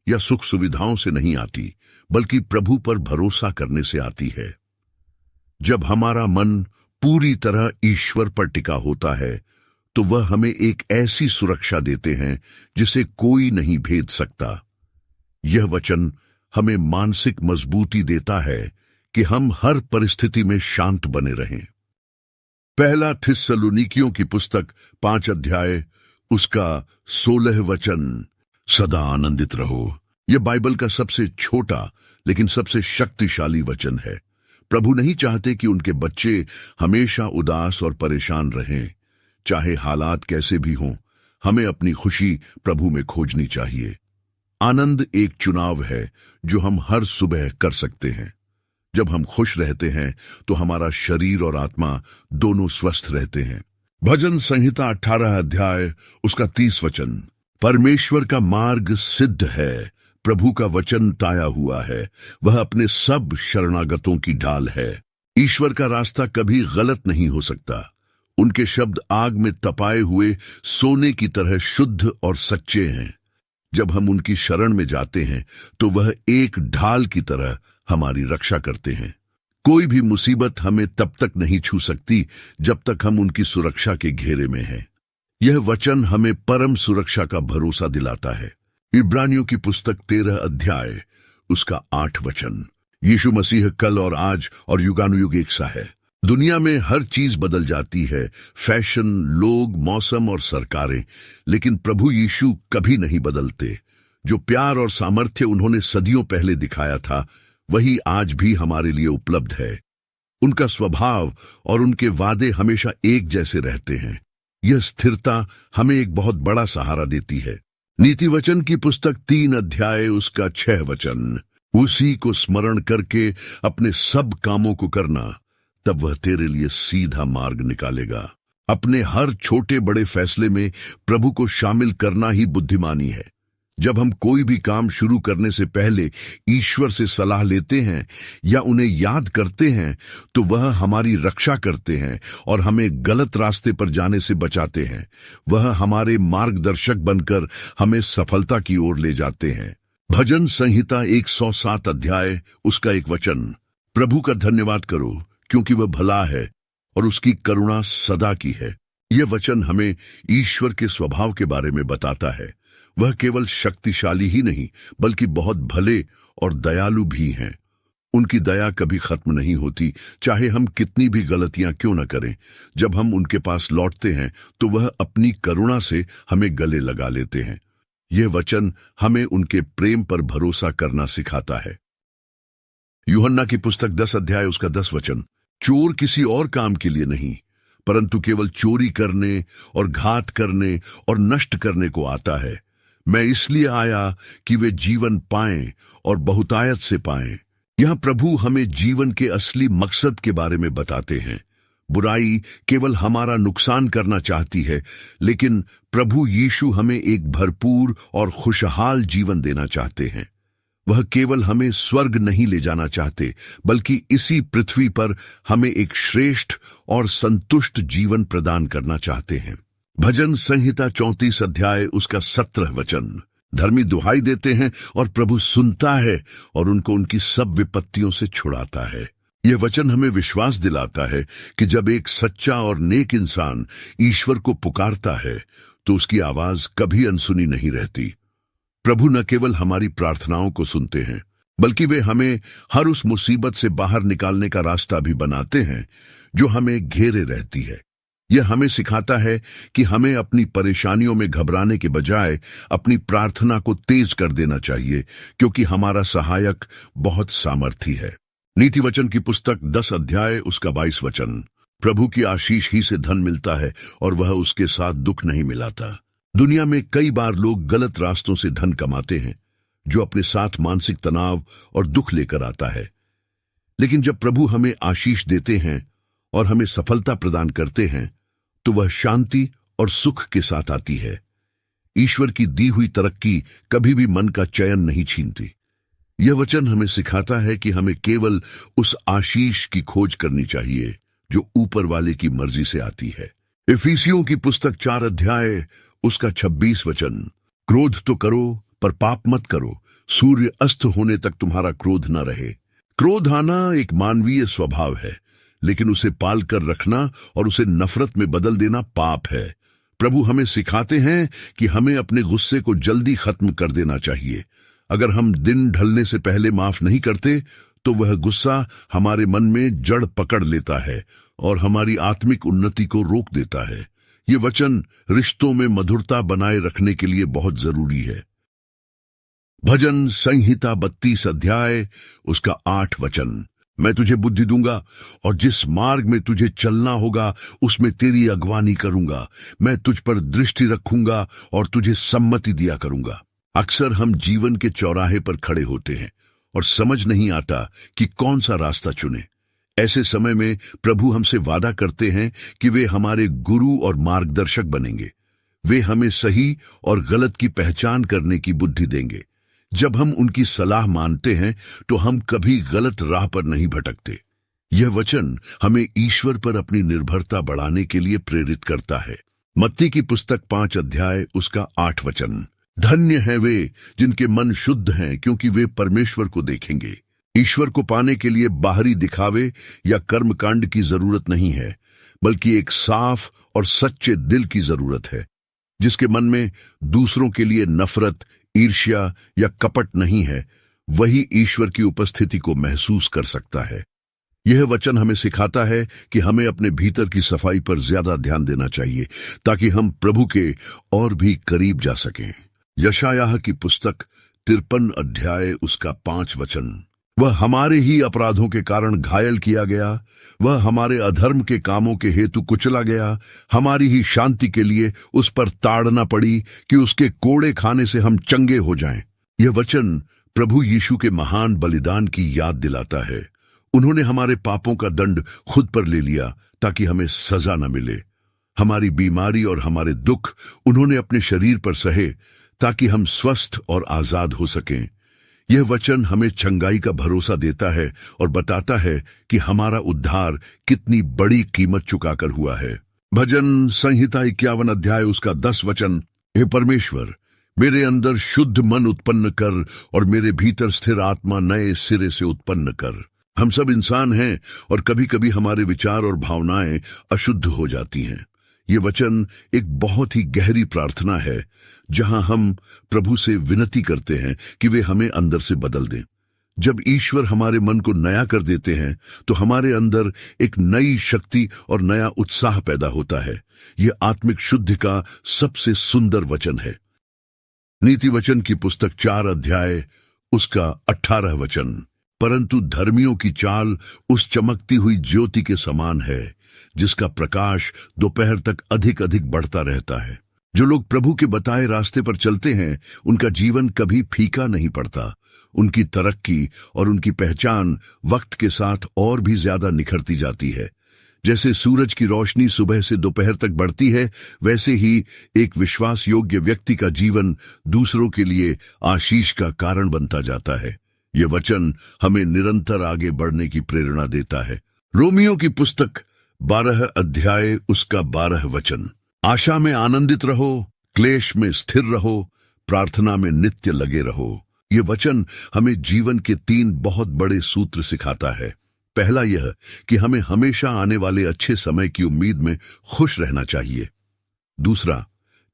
या सुख सुविधाओं से नहीं आती, बल्कि प्रभु पर भरोसा करने से आती है। जब हमारा मन पूरी तरह ईश्वर पर टिका होता है, तो वह हमें एक ऐसी सुरक्षा देते हैं जिसे कोई नहीं भेद सकता। यह वचन हमें मानसिक मजबूती देता है कि हम हर परिस्थिति में शांत बने रहें। पहला थिस्सलुनीकियों की पुस्तक 5 अध्याय उसका 16 वचन, सदा आनंदित रहो। यह बाइबल का सबसे छोटा लेकिन सबसे शक्तिशाली वचन है। प्रभु नहीं चाहते कि उनके बच्चे हमेशा उदास और परेशान रहें। चाहे हालात कैसे भी हों, हमें अपनी खुशी प्रभु में खोजनी चाहिए। आनंद एक चुनाव है जो हम हर सुबह कर सकते हैं। जब हम खुश रहते हैं तो हमारा शरीर और आत्मा दोनों स्वस्थ रहते हैं। भजन संहिता 18 अध्याय उसका 30 वचन, परमेश्वर का मार्ग सिद्ध है, प्रभु का वचन ताया हुआ है, वह अपने सब शरणागतों की ढाल है। ईश्वर का रास्ता कभी गलत नहीं हो सकता। उनके शब्द आग में तपाए हुए सोने की तरह शुद्ध और सच्चे हैं। जब हम उनकी शरण में जाते हैं तो वह एक ढाल की तरह हमारी रक्षा करते हैं। कोई भी मुसीबत हमें तब तक नहीं छू सकती जब तक हम उनकी सुरक्षा के घेरे में हैं। यह वचन हमें परम सुरक्षा का भरोसा दिलाता है। इब्रानियों की पुस्तक 13 अध्याय उसका 8 वचन, यीशु मसीह कल और आज और युगानुयुग एक सा है। दुनिया में हर चीज बदल जाती है, फैशन, लोग, मौसम और सरकारें, लेकिन प्रभु यीशु कभी नहीं बदलते। जो प्यार और सामर्थ्य उन्होंने सदियों पहले दिखाया था, वही आज भी हमारे लिए उपलब्ध है। उनका स्वभाव और उनके वादे हमेशा एक जैसे रहते हैं। यह स्थिरता हमें एक बहुत बड़ा सहारा देती है। नीति वचन की पुस्तक 3 अध्याय उसका 6 वचन, उसी को स्मरण करके अपने सब कामों को करना, तब वह तेरे लिए सीधा मार्ग निकालेगा। अपने हर छोटे बड़े फैसले में प्रभु को शामिल करना ही बुद्धिमानी है। जब हम कोई भी काम शुरू करने से पहले ईश्वर से सलाह लेते हैं या उन्हें याद करते हैं, तो वह हमारी रक्षा करते हैं और हमें गलत रास्ते पर जाने से बचाते हैं। वह हमारे मार्गदर्शक बनकर हमें सफलता की ओर ले जाते हैं। भजन संहिता 107 अध्याय उसका 1 वचन, प्रभु का धन्यवाद करो, क्योंकि वह भला है और उसकी करुणा सदा की है। यह वचन हमें ईश्वर के स्वभाव के बारे में बताता है। वह केवल शक्तिशाली ही नहीं, बल्कि बहुत भले और दयालु भी हैं। उनकी दया कभी खत्म नहीं होती, चाहे हम कितनी भी गलतियां क्यों न करें। जब हम उनके पास लौटते हैं तो वह अपनी करुणा से हमें गले लगा लेते हैं। यह वचन हमें उनके प्रेम पर भरोसा करना सिखाता है। यूहन्ना की पुस्तक 10 अध्याय उसका 10 वचन, चोर किसी और काम के लिए नहीं, परंतु केवल चोरी करने और घात करने और नष्ट करने को आता है। मैं इसलिए आया कि वे जीवन पाएं और बहुतायत से पाएं। यहां प्रभु हमें जीवन के असली मकसद के बारे में बताते हैं। बुराई केवल हमारा नुकसान करना चाहती है, लेकिन प्रभु यीशु हमें एक भरपूर और खुशहाल जीवन देना चाहते हैं। वह केवल हमें स्वर्ग नहीं ले जाना चाहते, बल्कि इसी पृथ्वी पर हमें एक श्रेष्ठ और संतुष्ट जीवन प्रदान करना चाहते हैं। भजन संहिता 34 अध्याय उसका 17 वचन, धर्मी दुहाई देते हैं और प्रभु सुनता है और उनको उनकी सब विपत्तियों से छुड़ाता है। यह वचन हमें विश्वास दिलाता है कि जब एक सच्चा और नेक इंसान ईश्वर को पुकारता है तो उसकी आवाज कभी अनसुनी नहीं रहती। प्रभु न केवल हमारी प्रार्थनाओं को सुनते हैं, बल्कि वे हमें हर उस मुसीबत से बाहर निकालने का रास्ता भी बनाते हैं जो हमें घेरे रहती है। यह हमें सिखाता है कि हमें अपनी परेशानियों में घबराने के बजाय अपनी प्रार्थना को तेज कर देना चाहिए, क्योंकि हमारा सहायक बहुत सामर्थी है। नीति वचन की पुस्तक 10 अध्याय उसका 22 वचन, प्रभु की आशीष ही से धन मिलता है और वह उसके साथ दुख नहीं मिलाता। दुनिया में कई बार लोग गलत रास्तों से धन कमाते हैं। जो अपने साथ मानसिक तनाव और दुख लेकर आता है। लेकिन जब प्रभु हमें आशीष देते हैं और हमें सफलता प्रदान करते हैं, तो वह शांति और सुख के साथ आती है। ईश्वर की दी हुई तरक्की कभी भी मन का चयन नहीं छीनती। यह वचन हमें सिखाता है कि हमें केवल उस आशीष की खोज करनी चाहिए जो ऊपर वाले की मर्जी से आती है। इफिसियों की पुस्तक 4 अध्याय उसका 26 वचन, क्रोध तो करो पर पाप मत करो, सूर्य अस्त होने तक तुम्हारा क्रोध न रहे। क्रोध आना एक मानवीय स्वभाव है, लेकिन उसे पाल कर रखना और उसे नफरत में बदल देना पाप है। प्रभु हमें सिखाते हैं कि हमें अपने गुस्से को जल्दी खत्म कर देना चाहिए। अगर हम दिन ढलने से पहले माफ नहीं करते, तो वह गुस्सा हमारे मन में जड़ पकड़ लेता है और हमारी आत्मिक उन्नति को रोक देता है। ये वचन रिश्तों में मधुरता बनाए रखने के लिए बहुत जरूरी है। भजन संहिता 32 अध्याय उसका 8 वचन, मैं तुझे बुद्धि दूंगा और जिस मार्ग में तुझे चलना होगा उसमें तेरी अगवानी करूंगा। मैं तुझ पर दृष्टि रखूंगा और तुझे सम्मति दिया करूंगा। अक्सर हम जीवन के चौराहे पर खड़े होते हैं और समझ नहीं आता कि कौन सा रास्ता चुने। ऐसे समय में प्रभु हमसे वादा करते हैं कि वे हमारे गुरु और मार्गदर्शक बनेंगे। वे हमें सही और गलत की पहचान करने की बुद्धि देंगे। जब हम उनकी सलाह मानते हैं तो हम कभी गलत राह पर नहीं भटकते। यह वचन हमें ईश्वर पर अपनी निर्भरता बढ़ाने के लिए प्रेरित करता है। मत्ती की पुस्तक 5 अध्याय उसका 8 वचन, धन्य है वे जिनके मन शुद्ध हैं, क्योंकि वे परमेश्वर को देखेंगे। ईश्वर को पाने के लिए बाहरी दिखावे या कर्मकांड की जरूरत नहीं है, बल्कि एक साफ और सच्चे दिल की जरूरत है, जिसके मन में दूसरों के लिए नफरत, ईर्ष्या या कपट नहीं है। वही ईश्वर की उपस्थिति को महसूस कर सकता है। यह वचन हमें सिखाता है कि हमें अपने भीतर की सफाई पर ज्यादा ध्यान देना चाहिए, ताकि हम प्रभु के और भी करीब जा सकें। यशायाह की पुस्तक 53 अध्याय उसका 5 वचन, वह हमारे ही अपराधों के कारण घायल किया गया, वह हमारे अधर्म के कामों के हेतु कुचला गया, हमारी ही शांति के लिए उस पर ताड़ना पड़ी कि उसके कोड़े खाने से हम चंगे हो जाएं। यह वचन प्रभु यीशु के महान बलिदान की याद दिलाता है। उन्होंने हमारे पापों का दंड खुद पर ले लिया ताकि हमें सजा न मिले। हमारी बीमारी और हमारे दुख उन्होंने अपने शरीर पर सहे ताकि हम स्वस्थ और आजाद हो सकें। यह वचन हमें चंगाई का भरोसा देता है और बताता है कि हमारा उद्धार कितनी बड़ी कीमत चुकाकर हुआ है। भजन संहिता 51 अध्याय उसका 10 वचन, हे परमेश्वर, मेरे अंदर शुद्ध मन उत्पन्न कर और मेरे भीतर स्थिर आत्मा नए सिरे से उत्पन्न कर। हम सब इंसान हैं और कभी कभी हमारे विचार और भावनाएं अशुद्ध हो जाती हैं। ये वचन एक बहुत ही गहरी प्रार्थना है, जहां हम प्रभु से विनती करते हैं कि वे हमें अंदर से बदल दें। जब ईश्वर हमारे मन को नया कर देते हैं, तो हमारे अंदर एक नई शक्ति और नया उत्साह पैदा होता है। यह आत्मिक शुद्धि का सबसे सुंदर वचन है। नीति वचन की पुस्तक 4 अध्याय उसका 18 वचन, परंतु धर्मियों की चाल उस चमकती हुई ज्योति के समान है, जिसका प्रकाश दोपहर तक अधिक अधिक बढ़ता रहता है। जो लोग प्रभु के बताए रास्ते पर चलते हैं, उनका जीवन कभी फीका नहीं पड़ता। उनकी तरक्की और उनकी पहचान वक्त के साथ और भी ज्यादा निखरती जाती है। जैसे सूरज की रोशनी सुबह से दोपहर तक बढ़ती है, वैसे ही एक विश्वास योग्य व्यक्ति का जीवन दूसरों के लिए आशीष का कारण बनता जाता है। यह वचन हमें निरंतर आगे बढ़ने की प्रेरणा देता है। रोमियो की पुस्तक 12 अध्याय उसका 12 वचन, आशा में आनंदित रहो, क्लेश में स्थिर रहो, प्रार्थना में नित्य लगे रहो। ये वचन हमें जीवन के 3 बहुत बड़े सूत्र सिखाता है। पहला यह कि हमें हमेशा आने वाले अच्छे समय की उम्मीद में खुश रहना चाहिए। दूसरा,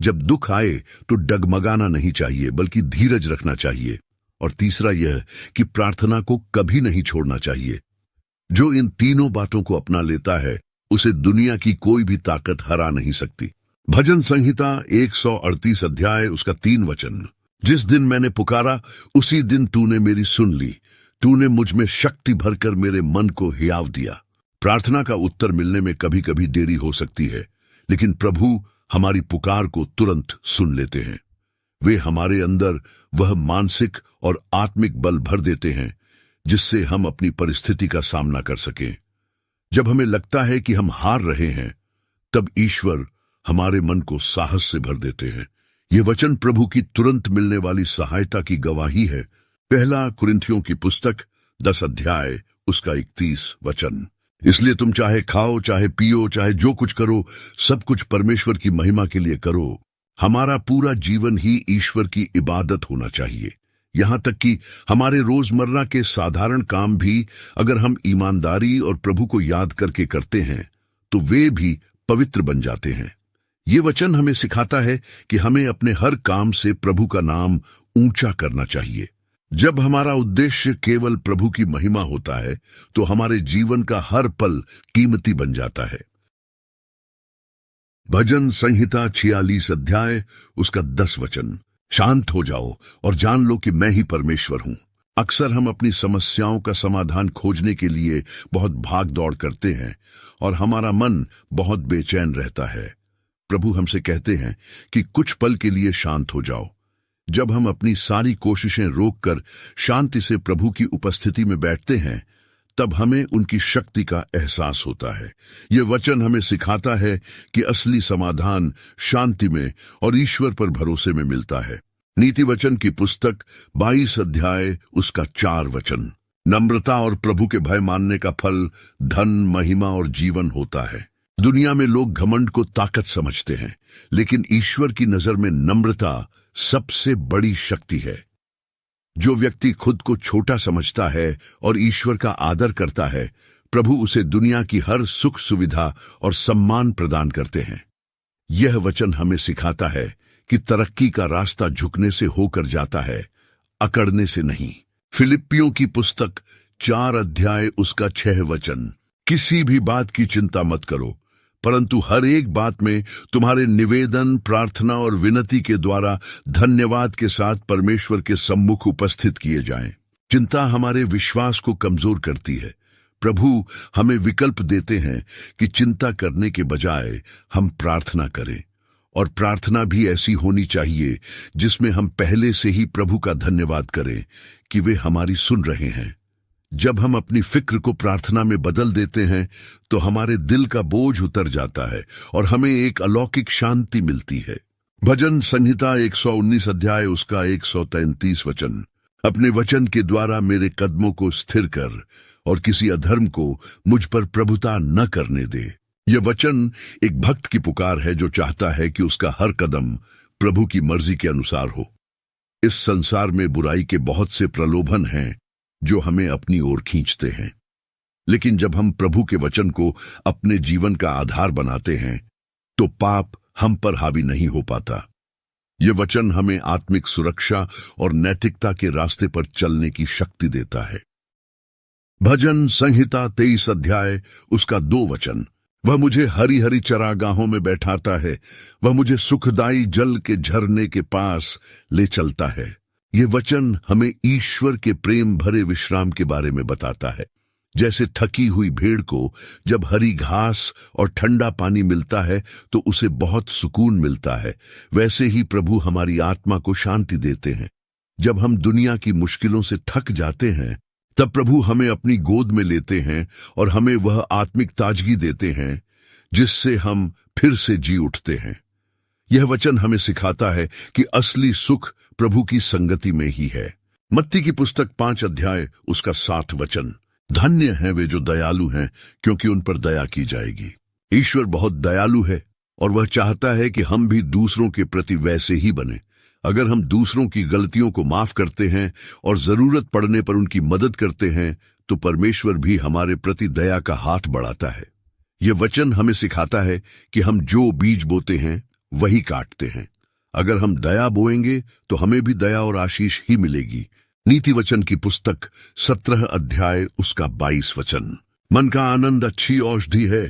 जब दुख आए तो डगमगाना नहीं चाहिए, बल्कि धीरज रखना चाहिए। और तीसरा यह कि प्रार्थना को कभी नहीं छोड़ना चाहिए। जो इन तीनों बातों को अपना लेता है, उसे दुनिया की कोई भी ताकत हरा नहीं सकती। भजन संहिता 138 अध्याय उसका 3 वचन, जिस दिन मैंने पुकारा उसी दिन तूने मेरी सुन ली, तूने मुझ में शक्ति भरकर मेरे मन को हियाव दिया। प्रार्थना का उत्तर मिलने में कभी कभी देरी हो सकती है, लेकिन प्रभु हमारी पुकार को तुरंत सुन लेते हैं। वे हमारे अंदर वह मानसिक और आत्मिक बल भर देते हैं जिससे हम अपनी परिस्थिति का सामना कर सकें। जब हमें लगता है कि हम हार रहे हैं, तब ईश्वर हमारे मन को साहस से भर देते हैं। ये वचन प्रभु की तुरंत मिलने वाली सहायता की गवाही है। पहला कुरिन्थियों की पुस्तक 10 अध्याय उसका 31 वचन। इसलिए तुम चाहे खाओ, चाहे पियो, चाहे जो कुछ करो, सब कुछ परमेश्वर की महिमा के लिए करो। हमारा पूरा जीवन ही ईश्वर की इबादत होना चाहिए। यहां तक कि हमारे रोजमर्रा के साधारण काम भी अगर हम ईमानदारी और प्रभु को याद करके करते हैं तो वे भी पवित्र बन जाते हैं। ये वचन हमें सिखाता है कि हमें अपने हर काम से प्रभु का नाम ऊंचा करना चाहिए। जब हमारा उद्देश्य केवल प्रभु की महिमा होता है तो हमारे जीवन का हर पल कीमती बन जाता है। भजन संहिता 46 अध्याय उसका 10 वचन। शांत हो जाओ और जान लो कि मैं ही परमेश्वर हूं। अक्सर हम अपनी समस्याओं का समाधान खोजने के लिए बहुत भाग दौड़ करते हैं और हमारा मन बहुत बेचैन रहता है। प्रभु हमसे कहते हैं कि कुछ पल के लिए शांत हो जाओ। जब हम अपनी सारी कोशिशें रोककर शांति से प्रभु की उपस्थिति में बैठते हैं, तब हमें उनकी शक्ति का एहसास होता है। यह वचन हमें सिखाता है कि असली समाधान शांति में और ईश्वर पर भरोसे में मिलता है। नीति वचन की पुस्तक 22 अध्याय उसका 4 वचन। नम्रता और प्रभु के भय मानने का फल धन, महिमा और जीवन होता है। दुनिया में लोग घमंड को ताकत समझते हैं, लेकिन ईश्वर की नजर में नम्रता सबसे बड़ी शक्ति है। जो व्यक्ति खुद को छोटा समझता है और ईश्वर का आदर करता है, प्रभु उसे दुनिया की हर सुख सुविधा और सम्मान प्रदान करते हैं। यह वचन हमें सिखाता है कि तरक्की का रास्ता झुकने से होकर जाता है, अकड़ने से नहीं। फिलिप्पियों की पुस्तक 4 अध्याय उसका 6 वचन। किसी भी बात की चिंता मत करो, परंतु हर एक बात में तुम्हारे निवेदन, प्रार्थना और विनती के द्वारा धन्यवाद के साथ परमेश्वर के सम्मुख उपस्थित किए जाएं। चिंता हमारे विश्वास को कमजोर करती है। प्रभु हमें विकल्प देते हैं कि चिंता करने के बजाय हम प्रार्थना करें, और प्रार्थना भी ऐसी होनी चाहिए जिसमें हम पहले से ही प्रभु का धन्यवाद करें कि वे हमारी सुन रहे हैं। जब हम अपनी फिक्र को प्रार्थना में बदल देते हैं तो हमारे दिल का बोझ उतर जाता है और हमें एक अलौकिक शांति मिलती है। भजन संहिता 119 अध्याय उसका 133 वचन। अपने वचन के द्वारा मेरे कदमों को स्थिर कर और किसी अधर्म को मुझ पर प्रभुता न करने दे। यह वचन एक भक्त की पुकार है जो चाहता है कि उसका हर कदम प्रभु की मर्जी के अनुसार हो। इस संसार में बुराई के बहुत से प्रलोभन हैं जो हमें अपनी ओर खींचते हैं, लेकिन जब हम प्रभु के वचन को अपने जीवन का आधार बनाते हैं तो पाप हम पर हावी नहीं हो पाता। यह वचन हमें आत्मिक सुरक्षा और नैतिकता के रास्ते पर चलने की शक्ति देता है। भजन संहिता 23 अध्याय उसका 2 वचन। वह मुझे हरी हरी चरागाहों में बैठाता है, वह मुझे सुखदाई जल के झरने के पास ले चलता है। ये वचन हमें ईश्वर के प्रेम भरे विश्राम के बारे में बताता है। जैसे थकी हुई भेड़ को जब हरी घास और ठंडा पानी मिलता है तो उसे बहुत सुकून मिलता है, वैसे ही प्रभु हमारी आत्मा को शांति देते हैं। जब हम दुनिया की मुश्किलों से थक जाते हैं, तब प्रभु हमें अपनी गोद में लेते हैं और हमें वह आत्मिक ताजगी देते हैं जिससे हम फिर से जी उठते हैं। यह वचन हमें सिखाता है कि असली सुख प्रभु की संगति में ही है। मत्ती की पुस्तक 5 अध्याय उसका 60 वचन। धन्य हैं वे जो दयालु हैं, क्योंकि उन पर दया की जाएगी। ईश्वर बहुत दयालु है और वह चाहता है कि हम भी दूसरों के प्रति वैसे ही बने। अगर हम दूसरों की गलतियों को माफ करते हैं और जरूरत पड़ने पर उनकी मदद करते हैं तो परमेश्वर भी हमारे प्रति दया का हाथ बढ़ाता है। यह वचन हमें सिखाता है कि हम जो बीज बोते हैं वही काटते हैं। अगर हम दया बोएंगे तो हमें भी दया और आशीष ही मिलेगी। नीति वचन की पुस्तक 17 अध्याय उसका 22 वचन। मन का आनंद अच्छी औषधि है,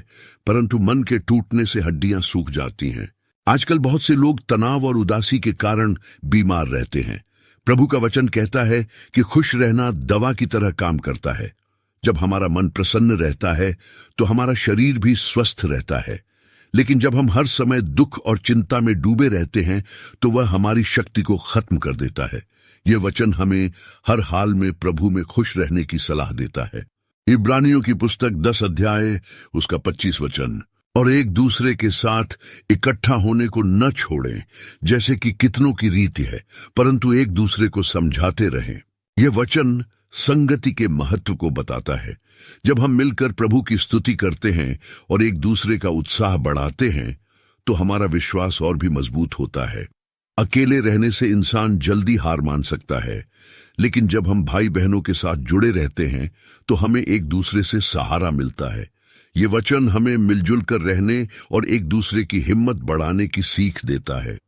परंतु मन के टूटने से हड्डियां सूख जाती हैं। आजकल बहुत से लोग तनाव और उदासी के कारण बीमार रहते हैं। प्रभु का वचन कहता है कि खुश रहना दवा की तरह काम करता है। जब हमारा मन प्रसन्न रहता है तो हमारा शरीर भी स्वस्थ रहता है। लेकिन जब हम हर समय दुख और चिंता में डूबे रहते हैं तो वह हमारी शक्ति को खत्म कर देता है। यह वचन हमें हर हाल में प्रभु में खुश रहने की सलाह देता है। इब्रानियों की पुस्तक 10 अध्याय उसका 25 वचन, और एक दूसरे के साथ इकट्ठा होने को न छोड़ें जैसे कि कितनों की रीति है, परंतु एक दूसरे को समझाते रहें। यह वचन संगति के महत्व को बताता है। जब हम मिलकर प्रभु की स्तुति करते हैं और एक दूसरे का उत्साह बढ़ाते हैं तो हमारा विश्वास और भी मजबूत होता है। अकेले रहने से इंसान जल्दी हार मान सकता है, लेकिन जब हम भाई बहनों के साथ जुड़े रहते हैं तो हमें एक दूसरे से सहारा मिलता है। ये वचन हमें मिलजुल कर रहने और एक दूसरे की हिम्मत बढ़ाने की सीख देता है।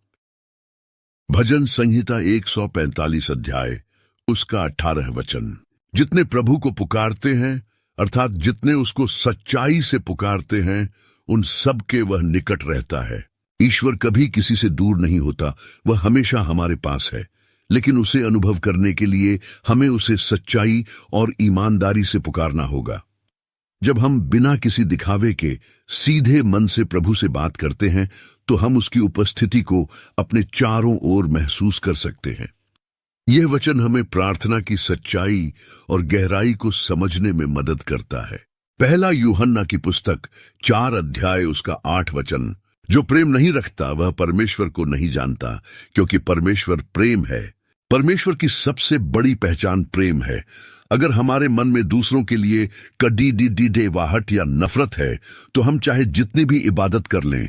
भजन संहिता 145 अध्याय उसका 18 वचन, जितने प्रभु को पुकारते हैं अर्थात जितने उसको सच्चाई से पुकारते हैं उन सब के वह निकट रहता है। ईश्वर कभी किसी से दूर नहीं होता, वह हमेशा हमारे पास है, लेकिन उसे अनुभव करने के लिए हमें उसे सच्चाई और ईमानदारी से पुकारना होगा। जब हम बिना किसी दिखावे के सीधे मन से प्रभु से बात करते हैं तो हम उसकी उपस्थिति को अपने चारों ओर महसूस कर सकते हैं। यह वचन हमें प्रार्थना की सच्चाई और गहराई को समझने में मदद करता है। पहला यूहन्ना की पुस्तक 4 अध्याय उसका 8 वचन, जो प्रेम नहीं रखता वह परमेश्वर को नहीं जानता, क्योंकि परमेश्वर प्रेम है। परमेश्वर की सबसे बड़ी पहचान प्रेम है। अगर हमारे मन में दूसरों के लिए कड़ी-डी-डी-डे-वाहट या नफरत है तो हम चाहे जितनी भी इबादत कर लें,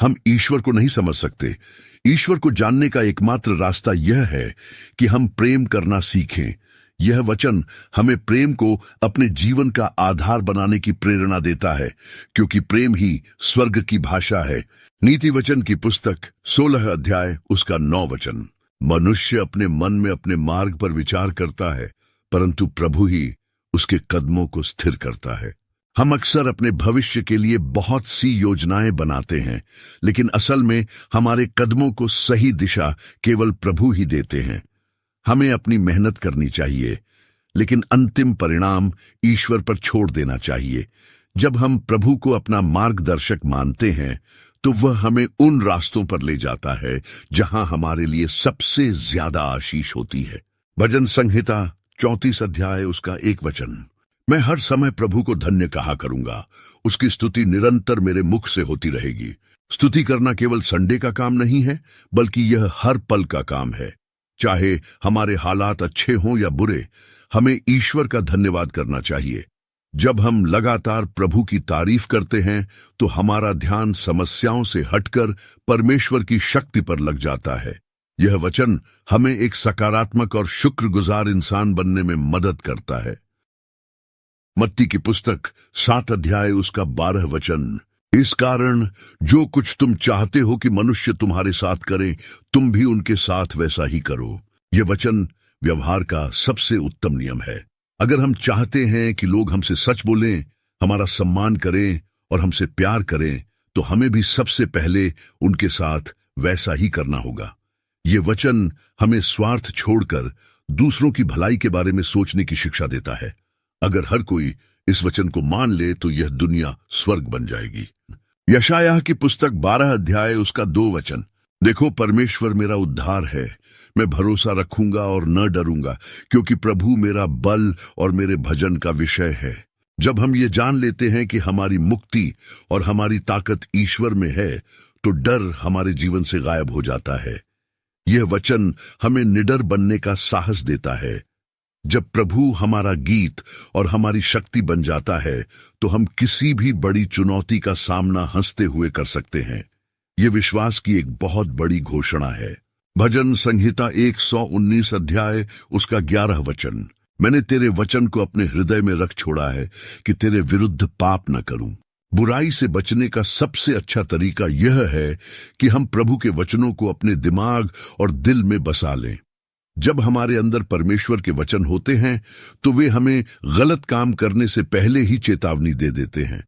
हम ईश्वर को नहीं समझ सकते। ईश्वर को जानने का एकमात्र रास्ता यह है कि हम प्रेम करना सीखें। यह वचन हमें प्रेम को अपने जीवन का आधार बनाने की प्रेरणा देता है, क्योंकि प्रेम ही स्वर्ग की भाषा है। नीति वचन की पुस्तक 16 अध्याय उसका 9 वचन, मनुष्य अपने मन में अपने मार्ग पर विचार करता है, परंतु प्रभु ही उसके कदमों को स्थिर करता है। हम अक्सर अपने भविष्य के लिए बहुत सी योजनाएं बनाते हैं, लेकिन असल में हमारे कदमों को सही दिशा केवल प्रभु ही देते हैं। हमें अपनी मेहनत करनी चाहिए, लेकिन अंतिम परिणाम ईश्वर पर छोड़ देना चाहिए। जब हम प्रभु को अपना मार्गदर्शक मानते हैं तो वह हमें उन रास्तों पर ले जाता है जहां हमारे लिए सबसे ज्यादा आशीष होती है। भजन संहिता 34 अध्याय उसका 1 वचन, मैं हर समय प्रभु को धन्य कहा करूंगा, उसकी स्तुति निरंतर मेरे मुख से होती रहेगी। स्तुति करना केवल संडे का काम नहीं है, बल्कि यह हर पल का काम है। चाहे हमारे हालात अच्छे हों या बुरे, हमें ईश्वर का धन्यवाद करना चाहिए। जब हम लगातार प्रभु की तारीफ करते हैं तो हमारा ध्यान समस्याओं से हटकर परमेश्वर की शक्ति पर लग जाता है। यह वचन हमें एक सकारात्मक और शुक्रगुजार इंसान बनने में मदद करता है। मत्ती की पुस्तक 7 अध्याय उसका 12 वचन, इस कारण जो कुछ तुम चाहते हो कि मनुष्य तुम्हारे साथ करें, तुम भी उनके साथ वैसा ही करो। यह वचन व्यवहार का सबसे उत्तम नियम है। अगर हम चाहते हैं कि लोग हमसे सच बोलें, हमारा सम्मान करें और हमसे प्यार करें, तो हमें भी सबसे पहले उनके साथ वैसा ही करना होगा। ये वचन हमें स्वार्थ छोड़कर दूसरों की भलाई के बारे में सोचने की शिक्षा देता है। अगर हर कोई इस वचन को मान ले तो यह दुनिया स्वर्ग बन जाएगी। यशायाह की पुस्तक 12 अध्याय उसका 2 वचन, देखो परमेश्वर मेरा उद्धार है, मैं भरोसा रखूंगा और न डरूंगा, क्योंकि प्रभु मेरा बल और मेरे भजन का विषय है। जब हम ये जान लेते हैं कि हमारी मुक्ति और हमारी ताकत ईश्वर में है, तो डर हमारे जीवन से गायब हो जाता है। यह वचन हमें निडर बनने का साहस देता है। जब प्रभु हमारा गीत और हमारी शक्ति बन जाता है तो हम किसी भी बड़ी चुनौती का सामना हंसते हुए कर सकते हैं। यह विश्वास की एक बहुत बड़ी घोषणा है। भजन संहिता 119 अध्याय उसका 11 वचन, मैंने तेरे वचन को अपने हृदय में रख छोड़ा है कि तेरे विरुद्ध पाप न करूं। बुराई से बचने का सबसे अच्छा तरीका यह है कि हम प्रभु के वचनों को अपने दिमाग और दिल में बसा लें। जब हमारे अंदर परमेश्वर के वचन होते हैं तो वे हमें गलत काम करने से पहले ही चेतावनी दे देते हैं।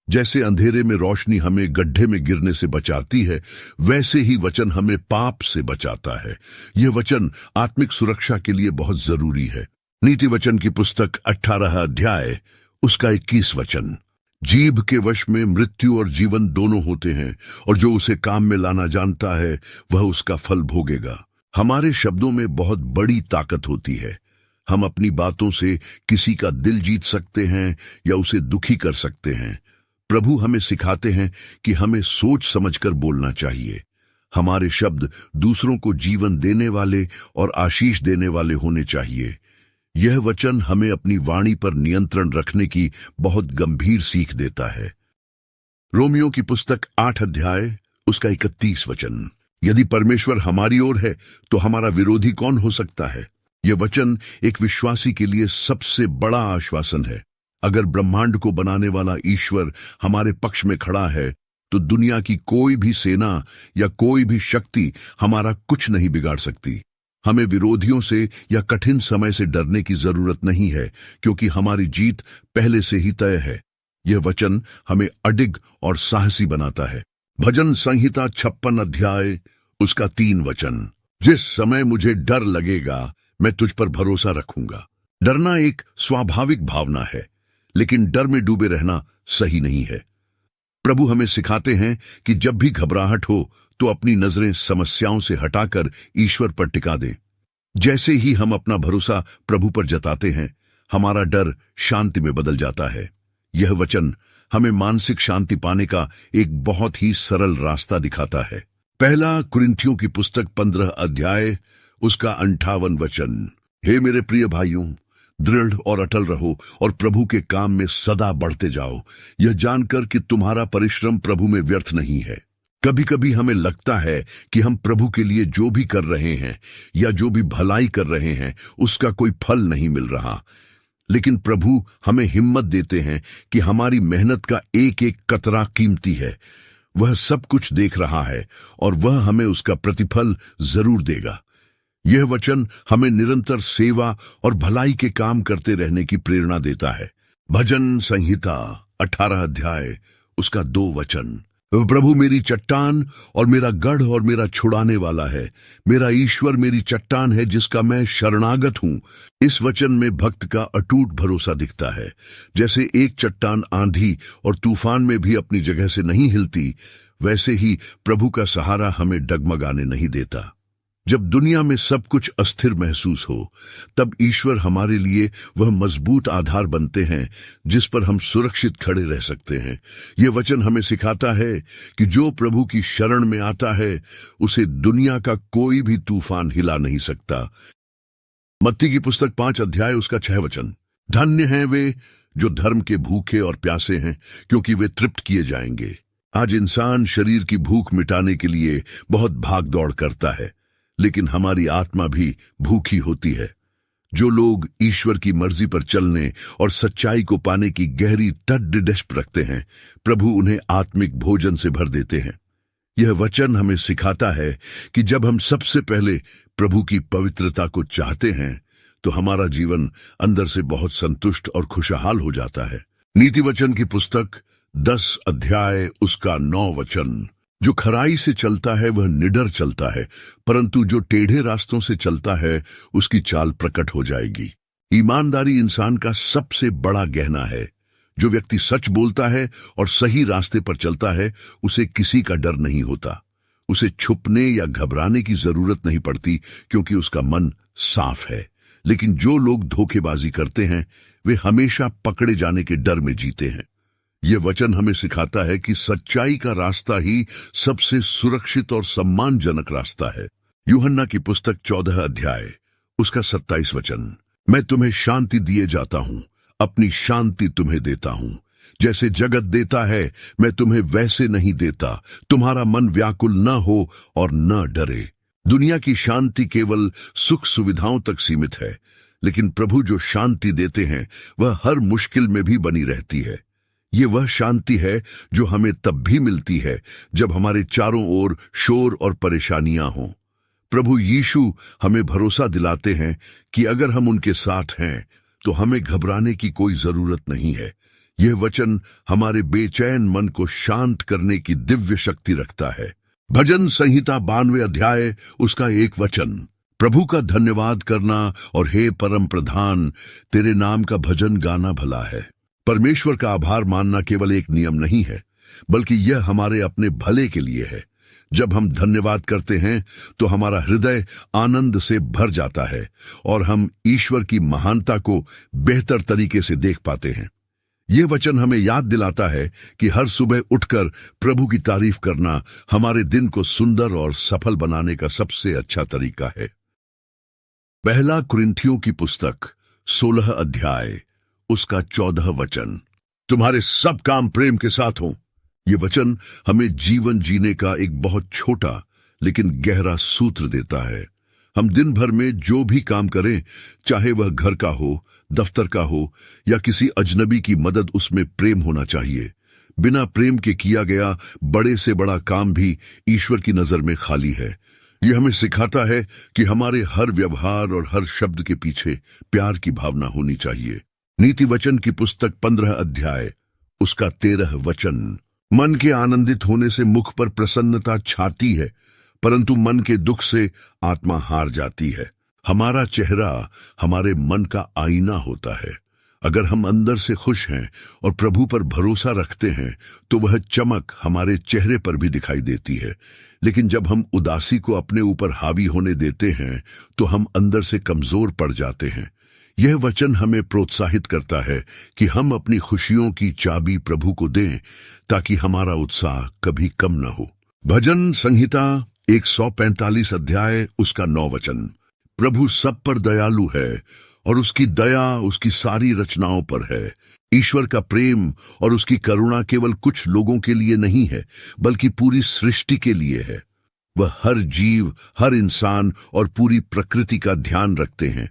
जैसे अंधेरे में रोशनी हमें गड्ढे में गिरने से बचाती है, वैसे ही वचन हमें पाप से बचाता है। यह वचन आत्मिक सुरक्षा के लिए बहुत जरूरी है। नीति वचन की पुस्तक 18 अध्याय उसका 21 वचन, जीभ के वश में मृत्यु और जीवन दोनों होते हैं, और जो उसे काम में लाना जानता है वह उसका फल भोगेगा। हमारे शब्दों में बहुत बड़ी ताकत होती है। हम अपनी बातों से किसी का दिल जीत सकते हैं या उसे दुखी कर सकते हैं। प्रभु हमें सिखाते हैं कि हमें सोच समझकर बोलना चाहिए। हमारे शब्द दूसरों को जीवन देने वाले और आशीष देने वाले होने चाहिए। यह वचन हमें अपनी वाणी पर नियंत्रण रखने की बहुत गंभीर सीख देता है। रोमियो की पुस्तक 8 अध्याय उसका 31 वचन। यदि परमेश्वर हमारी ओर है तो हमारा विरोधी कौन हो सकता है। यह वचन एक विश्वासी के लिए सबसे बड़ा आश्वासन है। अगर ब्रह्मांड को बनाने वाला ईश्वर हमारे पक्ष में खड़ा है तो दुनिया की कोई भी सेना या कोई भी शक्ति हमारा कुछ नहीं बिगाड़ सकती। हमें विरोधियों से या कठिन समय से डरने की जरूरत नहीं है, क्योंकि हमारी जीत पहले से ही तय है। यह वचन हमें अडिग और साहसी बनाता है। भजन संहिता 56 अध्याय उसका 3 वचन। जिस समय मुझे डर लगेगा मैं तुझ पर भरोसा रखूंगा। डरना एक स्वाभाविक भावना है, लेकिन डर में डूबे रहना सही नहीं है। प्रभु हमें सिखाते हैं कि जब भी घबराहट हो तो अपनी नजरें समस्याओं से हटाकर ईश्वर पर टिका दें। जैसे ही हम अपना भरोसा प्रभु पर जताते हैं, हमारा डर शांति में बदल जाता है। यह वचन हमें मानसिक शांति पाने का एक बहुत ही सरल रास्ता दिखाता है। पहला कुरिन्थियों की पुस्तक 15 अध्याय उसका 58 वचन। हे मेरे प्रिय भाइयों, दृढ़ और अटल रहो और प्रभु के काम में सदा बढ़ते जाओ, यह जानकर कि तुम्हारा परिश्रम प्रभु में व्यर्थ नहीं है। कभी कभी हमें लगता है कि हम प्रभु के लिए जो भी कर रहे हैं या जो भी भलाई कर रहे हैं उसका कोई फल नहीं मिल रहा, लेकिन प्रभु हमें हिम्मत देते हैं कि हमारी मेहनत का एक एक कतरा कीमती है। वह सब कुछ देख रहा है और वह हमें उसका प्रतिफल जरूर देगा। यह वचन हमें निरंतर सेवा और भलाई के काम करते रहने की प्रेरणा देता है। भजन संहिता 18 अध्याय उसका 2 वचन। प्रभु मेरी चट्टान और मेरा गढ़ और मेरा छुड़ाने वाला है, मेरा ईश्वर मेरी चट्टान है जिसका मैं शरणागत हूँ। इस वचन में भक्त का अटूट भरोसा दिखता है। जैसे एक चट्टान आंधी और तूफान में भी अपनी जगह से नहीं हिलती, वैसे ही प्रभु का सहारा हमें डगमगाने नहीं देता। जब दुनिया में सब कुछ अस्थिर महसूस हो, तब ईश्वर हमारे लिए वह मजबूत आधार बनते हैं जिस पर हम सुरक्षित खड़े रह सकते हैं। यह वचन हमें सिखाता है कि जो प्रभु की शरण में आता है उसे दुनिया का कोई भी तूफान हिला नहीं सकता। मत्ती की पुस्तक 5 अध्याय उसका 6 वचन। धन्य हैं वे जो धर्म के भूखे और प्यासे हैं, क्योंकि वे तृप्त किए जाएंगे। आज इंसान शरीर की भूख मिटाने के लिए बहुत भाग दौड़ करता है, लेकिन हमारी आत्मा भी भूखी होती है। जो लोग ईश्वर की मर्जी पर चलने और सच्चाई को पाने की गहरी तड़प रखते हैं, प्रभु उन्हें आत्मिक भोजन से भर देते हैं। यह वचन हमें सिखाता है कि जब हम सबसे पहले प्रभु की पवित्रता को चाहते हैं तो हमारा जीवन अंदर से बहुत संतुष्ट और खुशहाल हो जाता है। नीति वचन की पुस्तक 10 अध्याय उसका 9 वचन। जो खराई से चलता है वह निडर चलता है, परंतु जो टेढ़े रास्तों से चलता है उसकी चाल प्रकट हो जाएगी। ईमानदारी इंसान का सबसे बड़ा गहना है। जो व्यक्ति सच बोलता है और सही रास्ते पर चलता है, उसे किसी का डर नहीं होता। उसे छुपने या घबराने की जरूरत नहीं पड़ती, क्योंकि उसका मन साफ है। लेकिन जो लोग धोखेबाजी करते हैं, वे हमेशा पकड़े जाने के डर में जीते हैं। यह वचन हमें सिखाता है कि सच्चाई का रास्ता ही सबसे सुरक्षित और सम्मानजनक रास्ता है। यूहन्ना की पुस्तक 14 अध्याय उसका 27 वचन। मैं तुम्हें शांति दिए जाता हूं, अपनी शांति तुम्हें देता हूं। जैसे जगत देता है मैं तुम्हें वैसे नहीं देता। तुम्हारा मन व्याकुल न हो और न डरे। दुनिया की शांति केवल सुख सुविधाओं तक सीमित है, लेकिन प्रभु जो शांति देते हैं वह हर मुश्किल में भी बनी रहती है। ये वह शांति है जो हमें तब भी मिलती है जब हमारे चारों ओर शोर और परेशानियां हों। प्रभु यीशु हमें भरोसा दिलाते हैं कि अगर हम उनके साथ हैं तो हमें घबराने की कोई जरूरत नहीं है। यह वचन हमारे बेचैन मन को शांत करने की दिव्य शक्ति रखता है। भजन संहिता 92 अध्याय उसका 1 वचन। प्रभु का धन्यवाद करना और हे परम प्रधान, तेरे नाम का भजन गाना भला है। परमेश्वर का आभार मानना केवल एक नियम नहीं है, बल्कि यह हमारे अपने भले के लिए है। जब हम धन्यवाद करते हैं तो हमारा हृदय आनंद से भर जाता है और हम ईश्वर की महानता को बेहतर तरीके से देख पाते हैं। यह वचन हमें याद दिलाता है कि हर सुबह उठकर प्रभु की तारीफ करना हमारे दिन को सुंदर और सफल बनाने का सबसे अच्छा तरीका है। पहला कुरिन्थियों की पुस्तक 16 अध्याय उसका 14 वचन। तुम्हारे सब काम प्रेम के साथ हों। ये वचन हमें जीवन जीने का एक बहुत छोटा लेकिन गहरा सूत्र देता है। हम दिन भर में जो भी काम करें, चाहे वह घर का हो, दफ्तर का हो या किसी अजनबी की मदद, उसमें प्रेम होना चाहिए। बिना प्रेम के किया गया बड़े से बड़ा काम भी ईश्वर की नजर में खाली है। यह हमें सिखाता है कि हमारे हर व्यवहार और हर शब्द के पीछे प्यार की भावना होनी चाहिए। नीति वचन की पुस्तक 15 अध्याय उसका 13 वचन। मन के आनंदित होने से मुख पर प्रसन्नता छाती है, परंतु मन के दुख से आत्मा हार जाती है। हमारा चेहरा हमारे मन का आईना होता है। अगर हम अंदर से खुश हैं और प्रभु पर भरोसा रखते हैं तो वह चमक हमारे चेहरे पर भी दिखाई देती है। लेकिन जब हम उदासी को अपने ऊपर हावी होने देते हैं तो हम अंदर से कमजोर पड़ जाते हैं। यह वचन हमें प्रोत्साहित करता है कि हम अपनी खुशियों की चाबी प्रभु को दें ताकि हमारा उत्साह कभी कम न हो। भजन संहिता 145 अध्याय उसका 9 वचन। प्रभु सब पर दयालु है और उसकी दया उसकी सारी रचनाओं पर है। ईश्वर का प्रेम और उसकी करुणा केवल कुछ लोगों के लिए नहीं है, बल्कि पूरी सृष्टि के लिए है। वह हर जीव, हर इंसान और पूरी प्रकृति का ध्यान रखते हैं।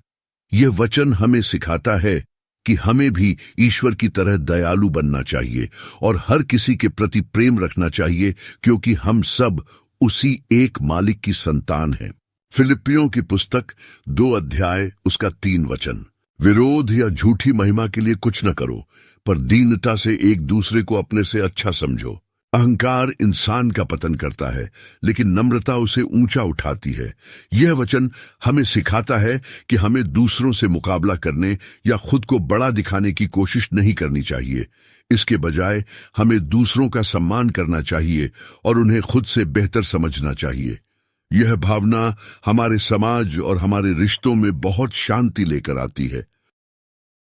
यह वचन हमें सिखाता है कि हमें भी ईश्वर की तरह दयालु बनना चाहिए और हर किसी के प्रति प्रेम रखना चाहिए, क्योंकि हम सब उसी एक मालिक की संतान हैं। फिलिपियों की पुस्तक 2 अध्याय उसका 3 वचन। विरोध या झूठी महिमा के लिए कुछ न करो, पर दीनता से एक दूसरे को अपने से अच्छा समझो। अहंकार इंसान का पतन करता है, लेकिन नम्रता उसे ऊंचा उठाती है। यह वचन हमें सिखाता है कि हमें दूसरों से मुकाबला करने या खुद को बड़ा दिखाने की कोशिश नहीं करनी चाहिए। इसके बजाय हमें दूसरों का सम्मान करना चाहिए और उन्हें खुद से बेहतर समझना चाहिए। यह भावना हमारे समाज और हमारे रिश्तों में बहुत शांति लेकर आती है।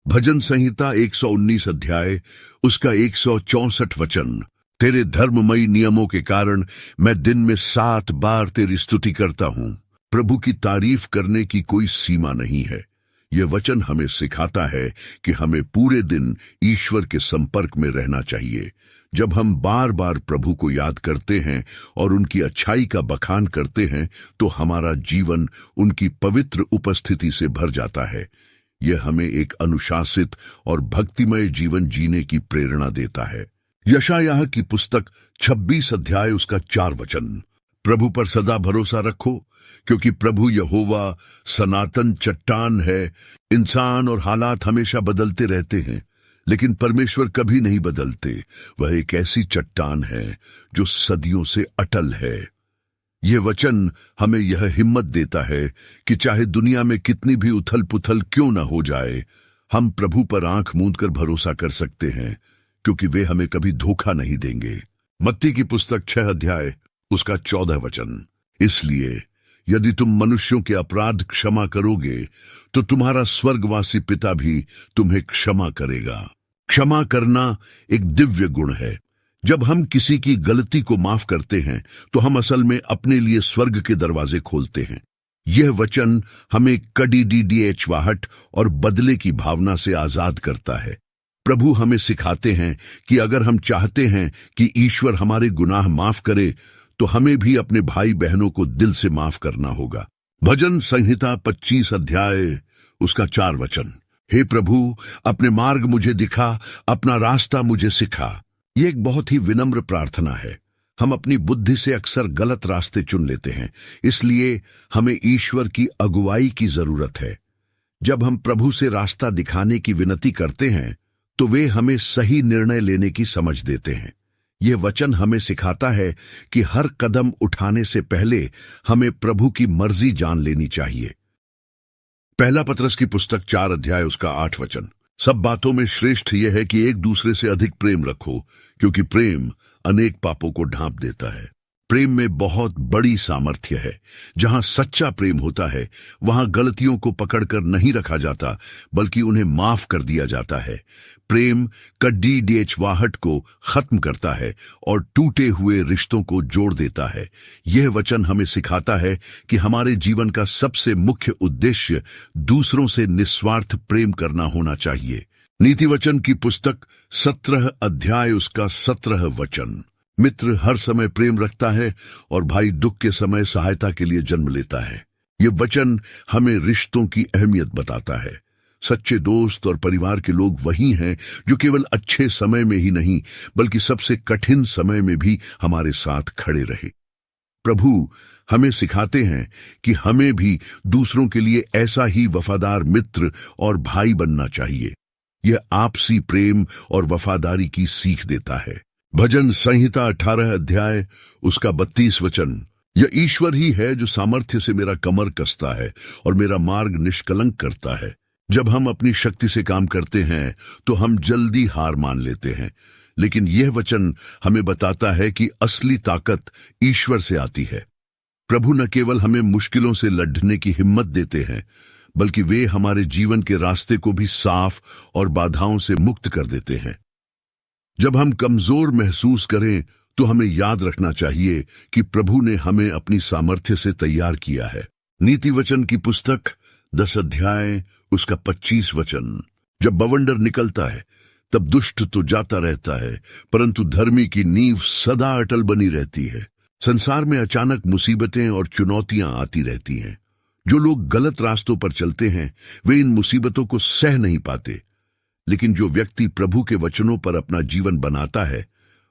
भजन संहिता 119 अध्याय उसका 164 वचन। तेरे धर्ममयी नियमों के कारण मैं दिन में 7 बार तेरी स्तुति करता हूं। प्रभु की तारीफ करने की कोई सीमा नहीं है। यह वचन हमें सिखाता है कि हमें पूरे दिन ईश्वर के संपर्क में रहना चाहिए। जब हम बार बार प्रभु को याद करते हैं और उनकी अच्छाई का बखान करते हैं तो हमारा जीवन उनकी पवित्र उपस्थिति से भर जाता है। यह हमें एक अनुशासित और भक्तिमय जीवन जीने की प्रेरणा देता है। यशायाह की पुस्तक 26 अध्याय उसका 4 वचन। प्रभु पर सदा भरोसा रखो, क्योंकि प्रभु यहोवा सनातन चट्टान है। इंसान और हालात हमेशा बदलते रहते हैं, लेकिन परमेश्वर कभी नहीं बदलते। वह एक ऐसी चट्टान है जो सदियों से अटल है। यह वचन हमें यह हिम्मत देता है कि चाहे दुनिया में कितनी भी उथल पुथल क्यों न हो जाए, हम प्रभु पर आंख मूंद कर भरोसा कर सकते हैं, क्योंकि वे हमें कभी धोखा नहीं देंगे। मत्ती की पुस्तक 6 अध्याय उसका 14 वचन। इसलिए यदि तुम मनुष्यों के अपराध क्षमा करोगे तो तुम्हारा स्वर्गवासी पिता भी तुम्हें क्षमा करेगा। क्षमा करना एक दिव्य गुण है। जब हम किसी की गलती को माफ करते हैं तो हम असल में अपने लिए स्वर्ग के दरवाजे खोलते हैं। यह वचन हमें कड़ीडीडीएचवाहट और बदले की भावना से आजाद करता है। प्रभु हमें सिखाते हैं कि अगर हम चाहते हैं कि ईश्वर हमारे गुनाह माफ करे तो हमें भी अपने भाई बहनों को दिल से माफ करना होगा। भजन संहिता 25 अध्याय उसका 4 वचन। हे प्रभु, अपने मार्ग मुझे दिखा, अपना रास्ता मुझे सिखा। यह एक बहुत ही विनम्र प्रार्थना है। हम अपनी बुद्धि से अक्सर गलत रास्ते चुन लेते हैं, इसलिए हमें ईश्वर की अगुवाई की जरूरत है। जब हम प्रभु से रास्ता दिखाने की विनती करते हैं तो वे हमें सही निर्णय लेने की समझ देते हैं। यह वचन हमें सिखाता है कि हर कदम उठाने से पहले हमें प्रभु की मर्जी जान लेनी चाहिए। पहला पतरस की पुस्तक 4 अध्याय उसका 8 वचन। सब बातों में श्रेष्ठ यह है कि एक दूसरे से अधिक प्रेम रखो, क्योंकि प्रेम अनेक पापों को ढांप देता है। प्रेम में बहुत बड़ी सामर्थ्य है। जहां सच्चा प्रेम होता है, वहां गलतियों को पकड़कर नहीं रखा जाता, बल्कि उन्हें माफ कर दिया जाता है। प्रेम कड्डी डेचवाहट को खत्म करता है और टूटे हुए रिश्तों को जोड़ देता है। यह वचन हमें सिखाता है कि हमारे जीवन का सबसे मुख्य उद्देश्य दूसरों से निस्वार्थ प्रेम करना होना चाहिए। नीति वचन की पुस्तक 17 अध्याय उसका 17 वचन। मित्र हर समय प्रेम रखता है और भाई दुख के समय सहायता के लिए जन्म लेता है। ये वचन हमें रिश्तों की अहमियत बताता है। सच्चे दोस्त और परिवार के लोग वही हैं जो केवल अच्छे समय में ही नहीं, बल्कि सबसे कठिन समय में भी हमारे साथ खड़े रहे। प्रभु हमें सिखाते हैं कि हमें भी दूसरों के लिए ऐसा ही वफादार मित्र और भाई बनना चाहिए। यह आपसी प्रेम और वफादारी की सीख देता है। भजन संहिता 18 अध्याय उसका 32 वचन। यह ईश्वर ही है जो सामर्थ्य से मेरा कमर कसता है और मेरा मार्ग निष्कलंक करता है। जब हम अपनी शक्ति से काम करते हैं तो हम जल्दी हार मान लेते हैं, लेकिन यह वचन हमें बताता है कि असली ताकत ईश्वर से आती है। प्रभु न केवल हमें मुश्किलों से लड़ने की हिम्मत देते हैं, बल्कि वे हमारे जीवन के रास्ते को भी साफ और बाधाओं से मुक्त कर देते हैं। जब हम कमजोर महसूस करें तो हमें याद रखना चाहिए कि प्रभु ने हमें अपनी सामर्थ्य से तैयार किया है। नीति वचन की पुस्तक 10 अध्याय उसका 25 वचन। जब बवंडर निकलता है तब दुष्ट तो जाता रहता है, परंतु धर्मी की नींव सदा अटल बनी रहती है। संसार में अचानक मुसीबतें और चुनौतियां आती रहती हैं। जो लोग गलत रास्तों पर चलते हैं वे इन मुसीबतों को सह नहीं पाते, लेकिन जो व्यक्ति प्रभु के वचनों पर अपना जीवन बनाता है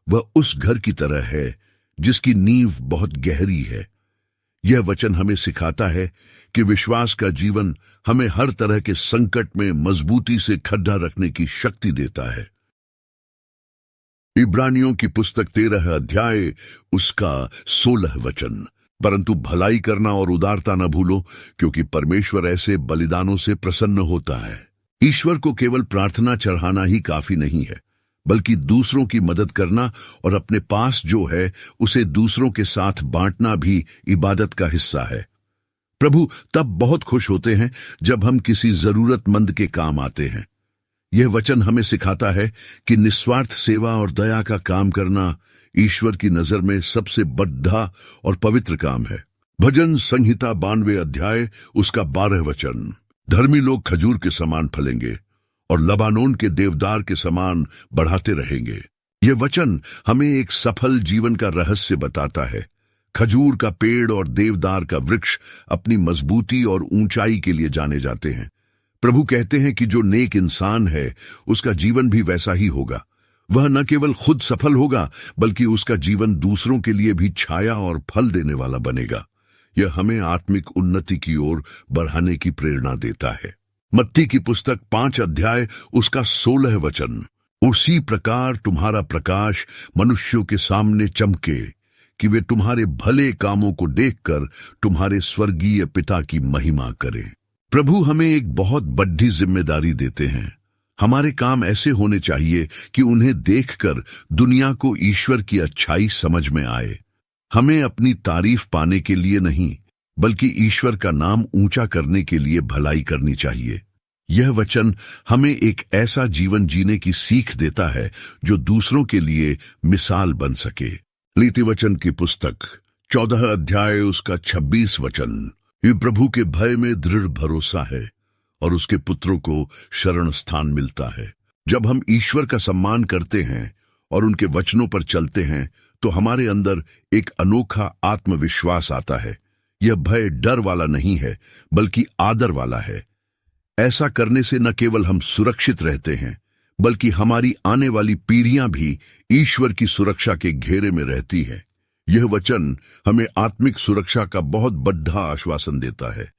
वह उस घर की तरह है जिसकी नींव बहुत गहरी है। यह वचन हमें सिखाता है कि विश्वास का जीवन हमें हर तरह के संकट में मजबूती से खड्डा रखने की शक्ति देता है। इब्रानियों की पुस्तक 13 अध्याय उसका 16 वचन। परंतु भलाई करना और उदारता न भूलो, क्योंकि परमेश्वर ऐसे बलिदानों से प्रसन्न होता है। ईश्वर को केवल प्रार्थना चढ़ाना ही काफी नहीं है, बल्कि दूसरों की मदद करना और अपने पास जो है उसे दूसरों के साथ बांटना भी इबादत का हिस्सा है। प्रभु तब बहुत खुश होते हैं जब हम किसी जरूरतमंद के काम आते हैं। यह वचन हमें सिखाता है कि निस्वार्थ सेवा और दया का काम करना ईश्वर की नजर में सबसे बड़ा और पवित्र काम है। भजन संहिता 92 अध्याय उसका 12 वचन। धर्मी लोग खजूर के समान फलेंगे और लबानोन के देवदार के समान बढ़ाते रहेंगे। यह वचन हमें एक सफल जीवन का रहस्य बताता है। खजूर का पेड़ और देवदार का वृक्ष अपनी मजबूती और ऊंचाई के लिए जाने जाते हैं। प्रभु कहते हैं कि जो नेक इंसान है उसका जीवन भी वैसा ही होगा। वह न केवल खुद सफल होगा, बल्कि उसका जीवन दूसरों के लिए भी छाया और फल देने वाला बनेगा। यह हमें आत्मिक उन्नति की ओर बढ़ाने की प्रेरणा देता है। मत्ती की पुस्तक 5 अध्याय उसका 16 वचन। उसी प्रकार तुम्हारा प्रकाश मनुष्यों के सामने चमके, कि वे तुम्हारे भले कामों को देखकर तुम्हारे स्वर्गीय पिता की महिमा करें। प्रभु हमें एक बहुत बड़ी जिम्मेदारी देते हैं। हमारे काम ऐसे होने चाहिए कि उन्हें देखकर दुनिया को ईश्वर की अच्छाई समझ में आए। हमें अपनी तारीफ पाने के लिए नहीं, बल्कि ईश्वर का नाम ऊंचा करने के लिए भलाई करनी चाहिए। यह वचन हमें एक ऐसा जीवन जीने की सीख देता है जो दूसरों के लिए मिसाल बन सके। नीति वचन की पुस्तक 14 अध्याय उसका 26 वचन। ये प्रभु के भय में दृढ़ भरोसा है और उसके पुत्रों को शरण स्थान मिलता है। जब हम ईश्वर का सम्मान करते हैं और उनके वचनों पर चलते हैं तो हमारे अंदर एक अनोखा आत्मविश्वास आता है। यह भय डर वाला नहीं है, बल्कि आदर वाला है। ऐसा करने से न केवल हम सुरक्षित रहते हैं, बल्कि हमारी आने वाली पीढ़ियां भी ईश्वर की सुरक्षा के घेरे में रहती है। यह वचन हमें आत्मिक सुरक्षा का बहुत बड़ा आश्वासन देता है।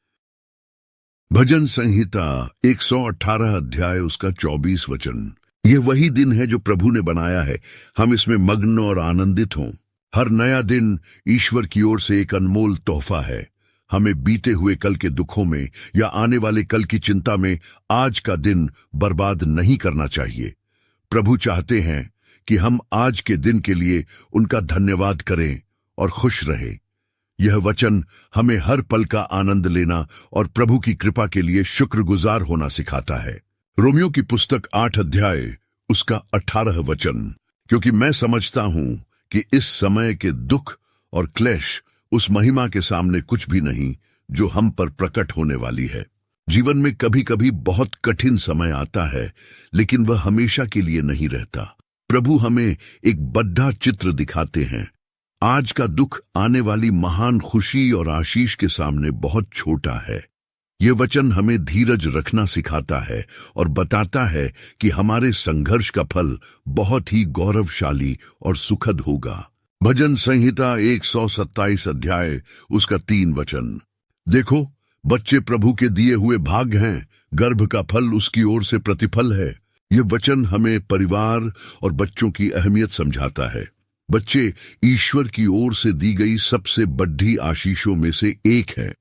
भजन संहिता 118 अध्याय उसका 24 वचन। यह वही दिन है जो प्रभु ने बनाया है, हम इसमें मग्न और आनंदित हों। हर नया दिन ईश्वर की ओर से एक अनमोल तोहफा है। हमें बीते हुए कल के दुखों में या आने वाले कल की चिंता में आज का दिन बर्बाद नहीं करना चाहिए। प्रभु चाहते हैं कि हम आज के दिन के लिए उनका धन्यवाद करें और खुश रहें। यह वचन हमें हर पल का आनंद लेना और प्रभु की कृपा के लिए शुक्रगुजार होना सिखाता है। रोमियो की पुस्तक 8 अध्याय उसका 18 वचन, क्योंकि मैं समझता हूं कि इस समय के दुख और क्लेश उस महिमा के सामने कुछ भी नहीं जो हम पर प्रकट होने वाली है। जीवन में कभी कभी बहुत कठिन समय आता है, लेकिन वह हमेशा के लिए नहीं रहता। प्रभु हमें एक बड़ा चित्र दिखाते हैं। आज का दुख आने वाली महान खुशी और आशीष के सामने बहुत छोटा है। यह वचन हमें धीरज रखना सिखाता है और बताता है कि हमारे संघर्ष का फल बहुत ही गौरवशाली और सुखद होगा। भजन संहिता 127 अध्याय उसका 3 वचन, देखो बच्चे प्रभु के दिए हुए भाग हैं, गर्भ का फल उसकी ओर से प्रतिफल है। यह वचन हमें परिवार और बच्चों की अहमियत समझाता है। बच्चे ईश्वर की ओर से दी गई सबसे बड़ी आशीषों में से एक है।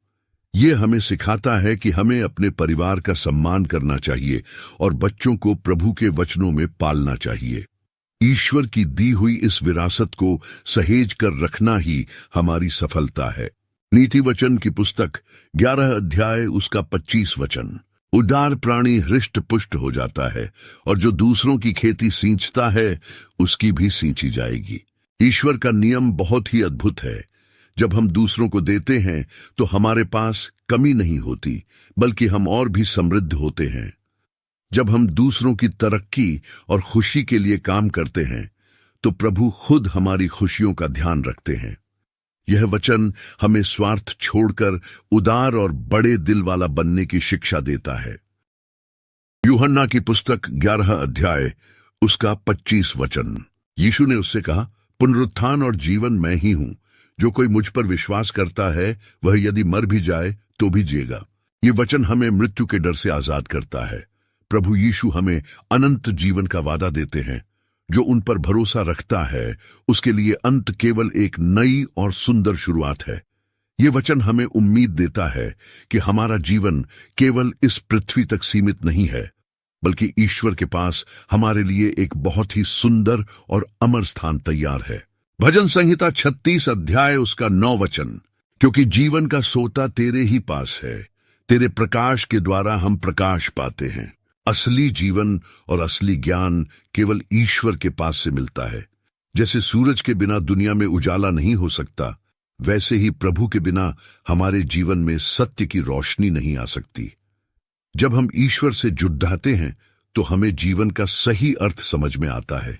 यह हमें सिखाता है कि हमें अपने परिवार का सम्मान करना चाहिए और बच्चों को प्रभु के वचनों में पालना चाहिए। ईश्वर की दी हुई इस विरासत को सहेज कर रखना ही हमारी सफलता है। नीति वचन की पुस्तक 11 अध्याय उसका 25 वचन, उदार प्राणी हृष्ट पुष्ट हो जाता है और जो दूसरों की खेती सींचता है उसकी भी सींची जाएगी। ईश्वर का नियम बहुत ही अद्भुत है। जब हम दूसरों को देते हैं तो हमारे पास कमी नहीं होती, बल्कि हम और भी समृद्ध होते हैं। जब हम दूसरों की तरक्की और खुशी के लिए काम करते हैं तो प्रभु खुद हमारी खुशियों का ध्यान रखते हैं। यह वचन हमें स्वार्थ छोड़कर उदार और बड़े दिल वाला बनने की शिक्षा देता है। यूहन्ना की पुस्तक 11 अध्याय उसका 25 वचन, यीशु ने उससे कहा, पुनरुत्थान और जीवन मैं ही हूं। जो कोई मुझ पर विश्वास करता है वह यदि मर भी जाए तो भी जिएगा। ये वचन हमें मृत्यु के डर से आजाद करता है। प्रभु यीशु हमें अनंत जीवन का वादा देते हैं। जो उन पर भरोसा रखता है उसके लिए अंत केवल एक नई और सुंदर शुरुआत है। ये वचन हमें उम्मीद देता है कि हमारा जीवन केवल इस पृथ्वी तक सीमित नहीं है, बल्कि ईश्वर के पास हमारे लिए एक बहुत ही सुंदर और अमर स्थान तैयार है। भजन संहिता 36 अध्याय उसका 9 वचन, क्योंकि जीवन का सोता तेरे ही पास है, तेरे प्रकाश के द्वारा हम प्रकाश पाते हैं। असली जीवन और असली ज्ञान केवल ईश्वर के पास से मिलता है। जैसे सूरज के बिना दुनिया में उजाला नहीं हो सकता, वैसे ही प्रभु के बिना हमारे जीवन में सत्य की रोशनी नहीं आ सकती। जब हम ईश्वर से जुड़ जाते हैं तो हमें जीवन का सही अर्थ समझ में आता है।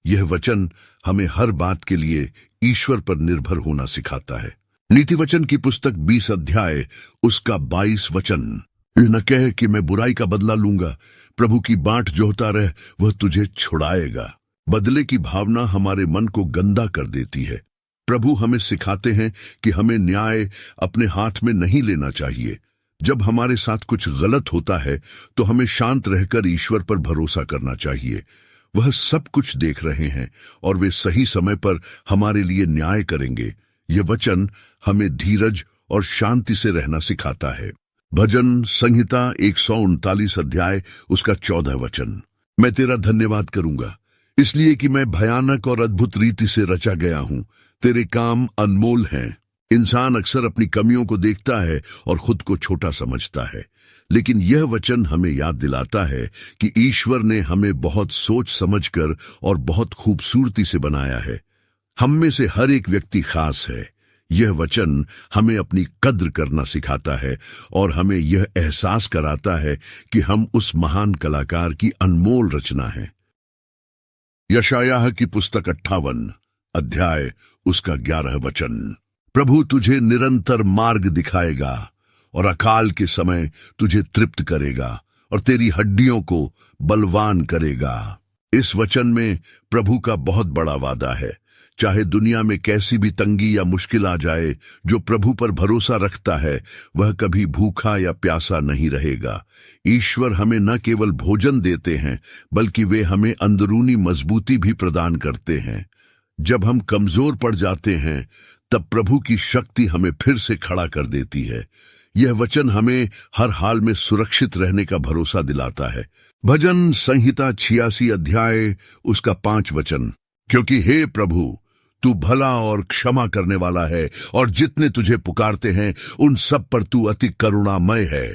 यह वचन हमें हर बात के लिए ईश्वर पर निर्भर होना सिखाता है। नीति वचन की पुस्तक 20 अध्याय उसका 22 वचन, न कह कि मैं बुराई का बदला लूंगा, प्रभु की बाट जोहता रह, वह तुझे छुड़ाएगा। बदले की भावना हमारे मन को गंदा कर देती है। प्रभु हमें सिखाते हैं कि हमें न्याय अपने हाथ में नहीं लेना चाहिए। जब हमारे साथ कुछ गलत होता है तो हमें शांत रहकर ईश्वर पर भरोसा करना चाहिए। वह सब कुछ देख रहे हैं और वे सही समय पर हमारे लिए न्याय करेंगे। यह वचन हमें धीरज और शांति से रहना सिखाता है। भजन संहिता 139 अध्याय उसका 14 वचन, मैं तेरा धन्यवाद करूंगा इसलिए कि मैं भयानक और अद्भुत रीति से रचा गया हूं। तेरे काम अनमोल हैं। इंसान अक्सर अपनी कमियों को देखता है और खुद को छोटा समझता है, लेकिन यह वचन हमें याद दिलाता है कि ईश्वर ने हमें बहुत सोच समझकर और बहुत खूबसूरती से बनाया है। हम में से हर एक व्यक्ति खास है। यह वचन हमें अपनी कद्र करना सिखाता है और हमें यह एहसास कराता है कि हम उस महान कलाकार की अनमोल रचना है। यशायाह की पुस्तक 58 अध्याय उसका 11 वचन, प्रभु तुझे निरंतर मार्ग दिखाएगा और अकाल के समय तुझे तृप्त करेगा और तेरी हड्डियों को बलवान करेगा। इस वचन में प्रभु का बहुत बड़ा वादा है। चाहे दुनिया में कैसी भी तंगी या मुश्किल आ जाए, जो प्रभु पर भरोसा रखता है वह कभी भूखा या प्यासा नहीं रहेगा। ईश्वर हमें न केवल भोजन देते हैं, बल्कि वे हमें अंदरूनी मजबूती भी प्रदान करते हैं। जब हम कमजोर पड़ जाते हैं तब प्रभु की शक्ति हमें फिर से खड़ा कर देती है। यह वचन हमें हर हाल में सुरक्षित रहने का भरोसा दिलाता है। भजन संहिता 86 अध्याय उसका 5 वचन, क्योंकि हे प्रभु तू भला और क्षमा करने वाला है और जितने तुझे पुकारते हैं उन सब पर तू अति करुणामय है।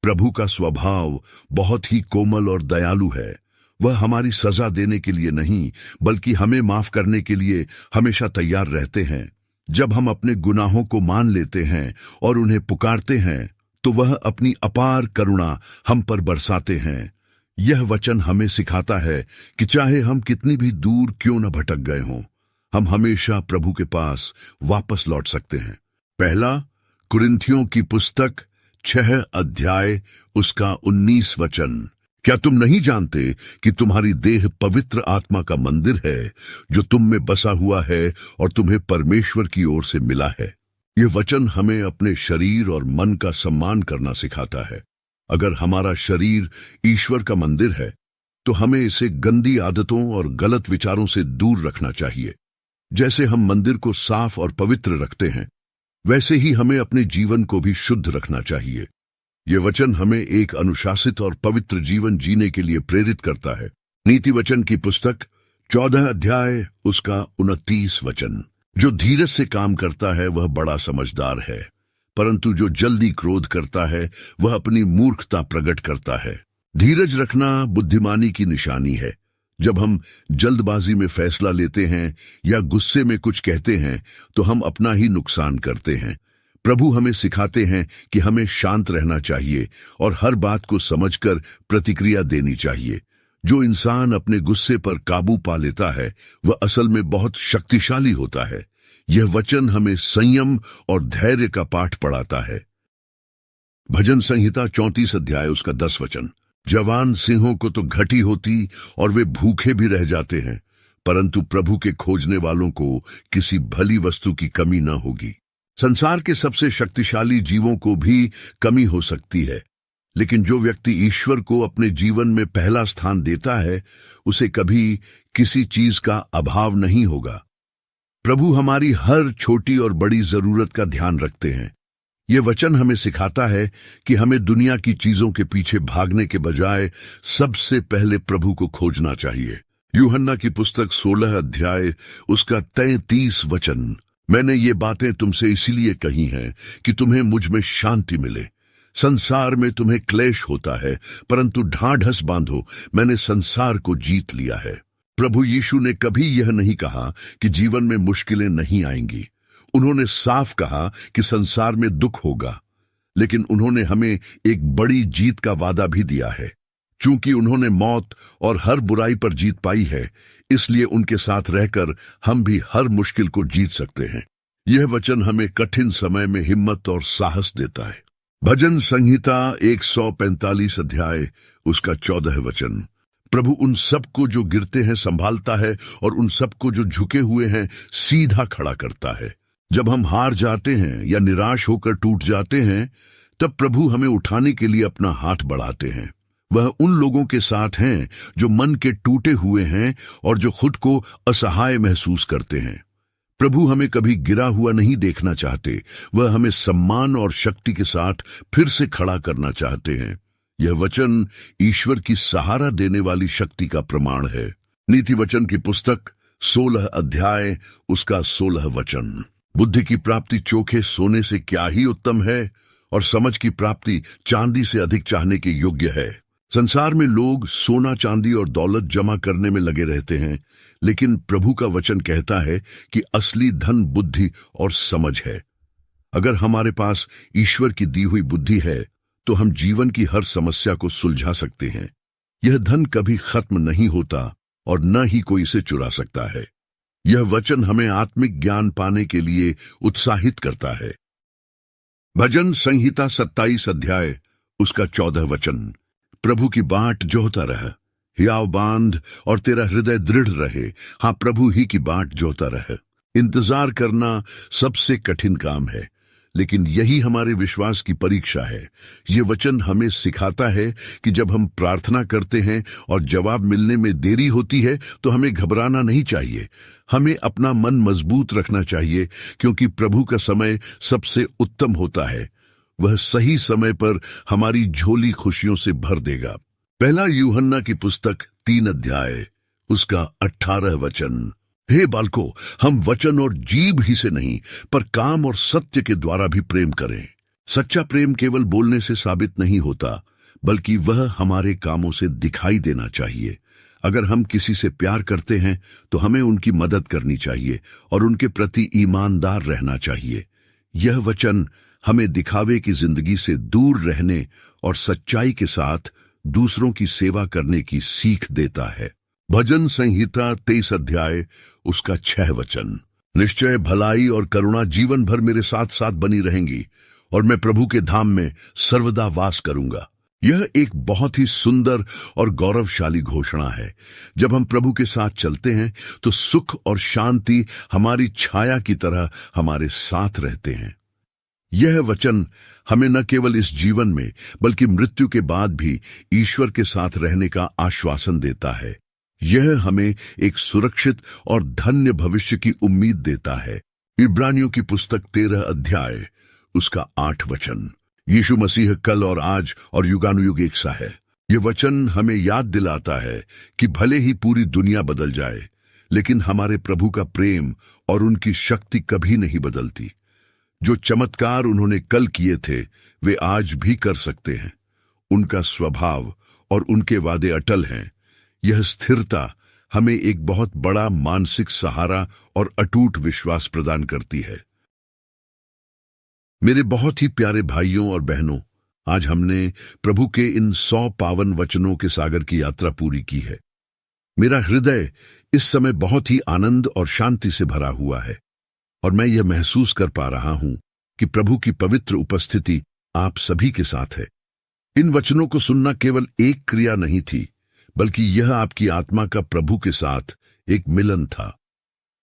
प्रभु का स्वभाव बहुत ही कोमल और दयालु है। वह हमारी सजा देने के लिए नहीं बल्कि हमें माफ करने के लिए हमेशा तैयार रहते हैं। जब हम अपने गुनाहों को मान लेते हैं और उन्हें पुकारते हैं तो वह अपनी अपार करुणा हम पर बरसाते हैं। यह वचन हमें सिखाता है कि चाहे हम कितनी भी दूर क्यों न भटक गए हों, हम हमेशा प्रभु के पास वापस लौट सकते हैं। पहला कुरिन्थियों की पुस्तक 6 अध्याय उसका 19 वचन, क्या तुम नहीं जानते कि तुम्हारी देह पवित्र आत्मा का मंदिर है जो तुम में बसा हुआ है और तुम्हें परमेश्वर की ओर से मिला है। यह वचन हमें अपने शरीर और मन का सम्मान करना सिखाता है। अगर हमारा शरीर ईश्वर का मंदिर है तो हमें इसे गंदी आदतों और गलत विचारों से दूर रखना चाहिए। जैसे हम मंदिर को साफ और पवित्र रखते हैं वैसे ही हमें अपने जीवन को भी शुद्ध रखना चाहिए। यह वचन हमें एक अनुशासित और पवित्र जीवन जीने के लिए प्रेरित करता है। नीति वचन की पुस्तक 14 अध्याय उसका 29 वचन, जो धीरज से काम करता है वह बड़ा समझदार है, परंतु जो जल्दी क्रोध करता है वह अपनी मूर्खता प्रकट करता है। धीरज रखना बुद्धिमानी की निशानी है। जब हम जल्दबाजी में फैसला लेते हैं या गुस्से में कुछ कहते हैं तो हम अपना ही नुकसान करते हैं। प्रभु हमें सिखाते हैं कि हमें शांत रहना चाहिए और हर बात को समझकर प्रतिक्रिया देनी चाहिए। जो इंसान अपने गुस्से पर काबू पा लेता है वह असल में बहुत शक्तिशाली होता है। यह वचन हमें संयम और धैर्य का पाठ पढ़ाता है। भजन संहिता 34 अध्याय उसका 10 वचन, जवान सिंहों को तो घटी होती और वे भूखे भी रह जाते हैं, परंतु प्रभु के खोजने वालों को किसी भली वस्तु की कमी न होगी। संसार के सबसे शक्तिशाली जीवों को भी कमी हो सकती है, लेकिन जो व्यक्ति ईश्वर को अपने जीवन में पहला स्थान देता है उसे कभी किसी चीज का अभाव नहीं होगा। प्रभु हमारी हर छोटी और बड़ी जरूरत का ध्यान रखते हैं। यह वचन हमें सिखाता है कि हमें दुनिया की चीजों के पीछे भागने के बजाय सबसे पहले प्रभु को खोजना चाहिए। यूहन्ना की पुस्तक 16 अध्याय उसका 33 वचन, मैंने ये बातें तुमसे इसीलिए कही हैं कि तुम्हें मुझ में शांति मिले। संसार में तुम्हें क्लेश होता है, परंतु ढाढ़स बांधो, मैंने संसार को जीत लिया है। प्रभु यीशु ने कभी यह नहीं कहा कि जीवन में मुश्किलें नहीं आएंगी। उन्होंने साफ कहा कि संसार में दुख होगा, लेकिन उन्होंने हमें एक बड़ी जीत का वादा भी दिया है। चूंकि उन्होंने मौत और हर बुराई पर जीत पाई है, इसलिए उनके साथ रहकर हम भी हर मुश्किल को जीत सकते हैं। यह वचन हमें कठिन समय में हिम्मत और साहस देता है। भजन संहिता 145 अध्याय उसका 14 वचन, प्रभु उन सबको जो गिरते हैं संभालता है और उन सबको जो झुके हुए हैं सीधा खड़ा करता है। जब हम हार जाते हैं या निराश होकर टूट जाते हैं तब प्रभु हमें उठाने के लिए अपना हाथ बढ़ाते हैं। वह उन लोगों के साथ हैं जो मन के टूटे हुए हैं और जो खुद को असहाय महसूस करते हैं। प्रभु हमें कभी गिरा हुआ नहीं देखना चाहते, वह हमें सम्मान और शक्ति के साथ फिर से खड़ा करना चाहते हैं। यह वचन ईश्वर की सहारा देने वाली शक्ति का प्रमाण है। नीति वचन की पुस्तक 16 अध्याय उसका 16 वचन, बुद्धि की प्राप्ति चोखे सोने से क्या ही उत्तम है और समझ की प्राप्ति चांदी से अधिक चाहने के योग्य है। संसार में लोग सोना चांदी और दौलत जमा करने में लगे रहते हैं, लेकिन प्रभु का वचन कहता है कि असली धन बुद्धि और समझ है। अगर हमारे पास ईश्वर की दी हुई बुद्धि है तो हम जीवन की हर समस्या को सुलझा सकते हैं। यह धन कभी खत्म नहीं होता और न ही कोई इसे चुरा सकता है। यह वचन हमें आत्मिक ज्ञान पाने के लिए उत्साहित करता है। भजन संहिता 27 अध्याय उसका 14 वचन, प्रभु की बाट जोहता रह, हियाव बांध और तेरा हृदय दृढ़ रहे। हाँ, प्रभु ही की बाट जोहता रह। इंतजार करना सबसे कठिन काम है, लेकिन यही हमारे विश्वास की परीक्षा है। ये वचन हमें सिखाता है कि जब हम प्रार्थना करते हैं और जवाब मिलने में देरी होती है तो हमें घबराना नहीं चाहिए। हमें अपना मन मजबूत रखना चाहिए, क्योंकि प्रभु का समय सबसे उत्तम होता है। वह सही समय पर हमारी झोली खुशियों से भर देगा। पहला यूहन्ना की पुस्तक 3 अध्याय उसका 18 वचन। हे बालकों, हम वचन और जीभ ही से नहीं पर काम और सत्य के द्वारा भी प्रेम करें। सच्चा प्रेम केवल बोलने से साबित नहीं होता, बल्कि वह हमारे कामों से दिखाई देना चाहिए। अगर हम किसी से प्यार करते हैं तो हमें उनकी मदद करनी चाहिए और उनके प्रति ईमानदार रहना चाहिए। यह वचन हमें दिखावे की जिंदगी से दूर रहने और सच्चाई के साथ दूसरों की सेवा करने की सीख देता है। भजन संहिता 23 अध्याय उसका 6 वचन। निश्चय भलाई और करुणा जीवन भर मेरे साथ साथ बनी रहेंगी और मैं प्रभु के धाम में सर्वदा वास करूंगा। यह एक बहुत ही सुंदर और गौरवशाली घोषणा है। जब हम प्रभु के साथ चलते हैं तो सुख और शांति हमारी छाया की तरह हमारे साथ रहते हैं। यह वचन हमें न केवल इस जीवन में बल्कि मृत्यु के बाद भी ईश्वर के साथ रहने का आश्वासन देता है। यह हमें एक सुरक्षित और धन्य भविष्य की उम्मीद देता है। इब्रानियों की पुस्तक 13 अध्याय उसका 8 वचन। यीशु मसीह कल और आज और युगानुयुग एक सा है। यह वचन हमें याद दिलाता है कि भले ही पूरी दुनिया बदल जाए, लेकिन हमारे प्रभु का प्रेम और उनकी शक्ति कभी नहीं बदलती। जो चमत्कार उन्होंने कल किए थे वे आज भी कर सकते हैं। उनका स्वभाव और उनके वादे अटल हैं। यह स्थिरता हमें एक बहुत बड़ा मानसिक सहारा और अटूट विश्वास प्रदान करती है। मेरे बहुत ही प्यारे भाइयों और बहनों, आज हमने प्रभु के इन 100 पावन वचनों के सागर की यात्रा पूरी की है। मेरा हृदय इस समय बहुत ही आनंद और शांति से भरा हुआ है और मैं यह महसूस कर पा रहा हूं कि प्रभु की पवित्र उपस्थिति आप सभी के साथ है। इन वचनों को सुनना केवल एक क्रिया नहीं थी, बल्कि यह आपकी आत्मा का प्रभु के साथ एक मिलन था।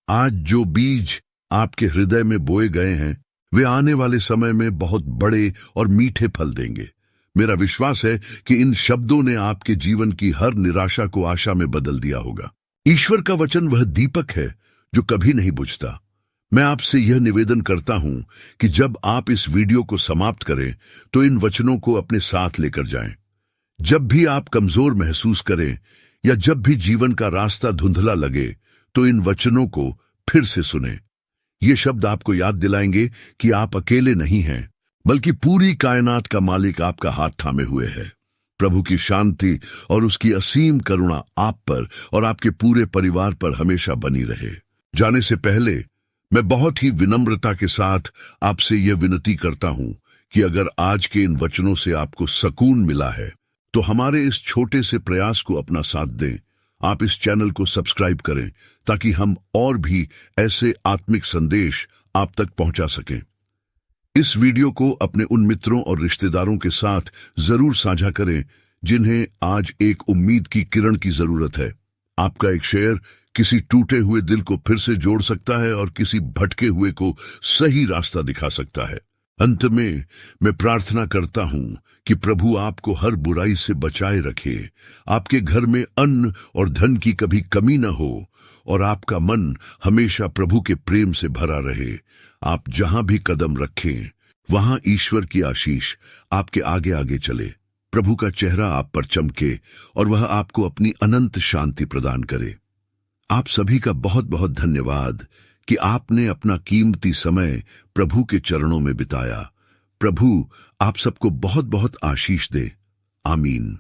आज जो बीज आपके हृदय में बोए गए हैं वे आने वाले समय में बहुत बड़े और मीठे फल देंगे। मेरा विश्वास है कि इन शब्दों ने आपके जीवन की हर निराशा को आशा में बदल दिया होगा। ईश्वर का वचन वह दीपक है जो कभी नहीं बुझता। मैं आपसे यह निवेदन करता हूं कि जब आप इस वीडियो को समाप्त करें तो इन वचनों को अपने साथ लेकर जाएं। जब भी आप कमजोर महसूस करें या जब भी जीवन का रास्ता धुंधला लगे तो इन वचनों को फिर से सुनें। ये शब्द आपको याद दिलाएंगे कि आप अकेले नहीं हैं, बल्कि पूरी कायनात का मालिक आपका हाथ थामे हुए है। प्रभु की शांति और उसकी असीम करुणा आप पर और आपके पूरे परिवार पर हमेशा बनी रहे। जाने से पहले मैं बहुत ही विनम्रता के साथ आपसे यह विनती करता हूं कि अगर आज के इन वचनों से आपको सुकून मिला है तो हमारे इस छोटे से प्रयास को अपना साथ दें। आप इस चैनल को सब्सक्राइब करें ताकि हम और भी ऐसे आत्मिक संदेश आप तक पहुंचा सकें। इस वीडियो को अपने उन मित्रों और रिश्तेदारों के साथ जरूर साझा करें जिन्हें आज एक उम्मीद की किरण की जरूरत है। आपका एक शेयर किसी टूटे हुए दिल को फिर से जोड़ सकता है और किसी भटके हुए को सही रास्ता दिखा सकता है। अंत में मैं प्रार्थना करता हूं कि प्रभु आपको हर बुराई से बचाए रखे, आपके घर में अन्न और धन की कभी कमी न हो और आपका मन हमेशा प्रभु के प्रेम से भरा रहे। आप जहां भी कदम रखें वहां ईश्वर की आशीष आपके आगे आगे चले, प्रभु का चेहरा आप पर चमके और वह आपको अपनी अनंत शांति प्रदान करे। आप सभी का बहुत बहुत धन्यवाद कि आपने अपना कीमती समय प्रभु के चरणों में बिताया। प्रभु आप सबको बहुत बहुत आशीष दे। आमीन।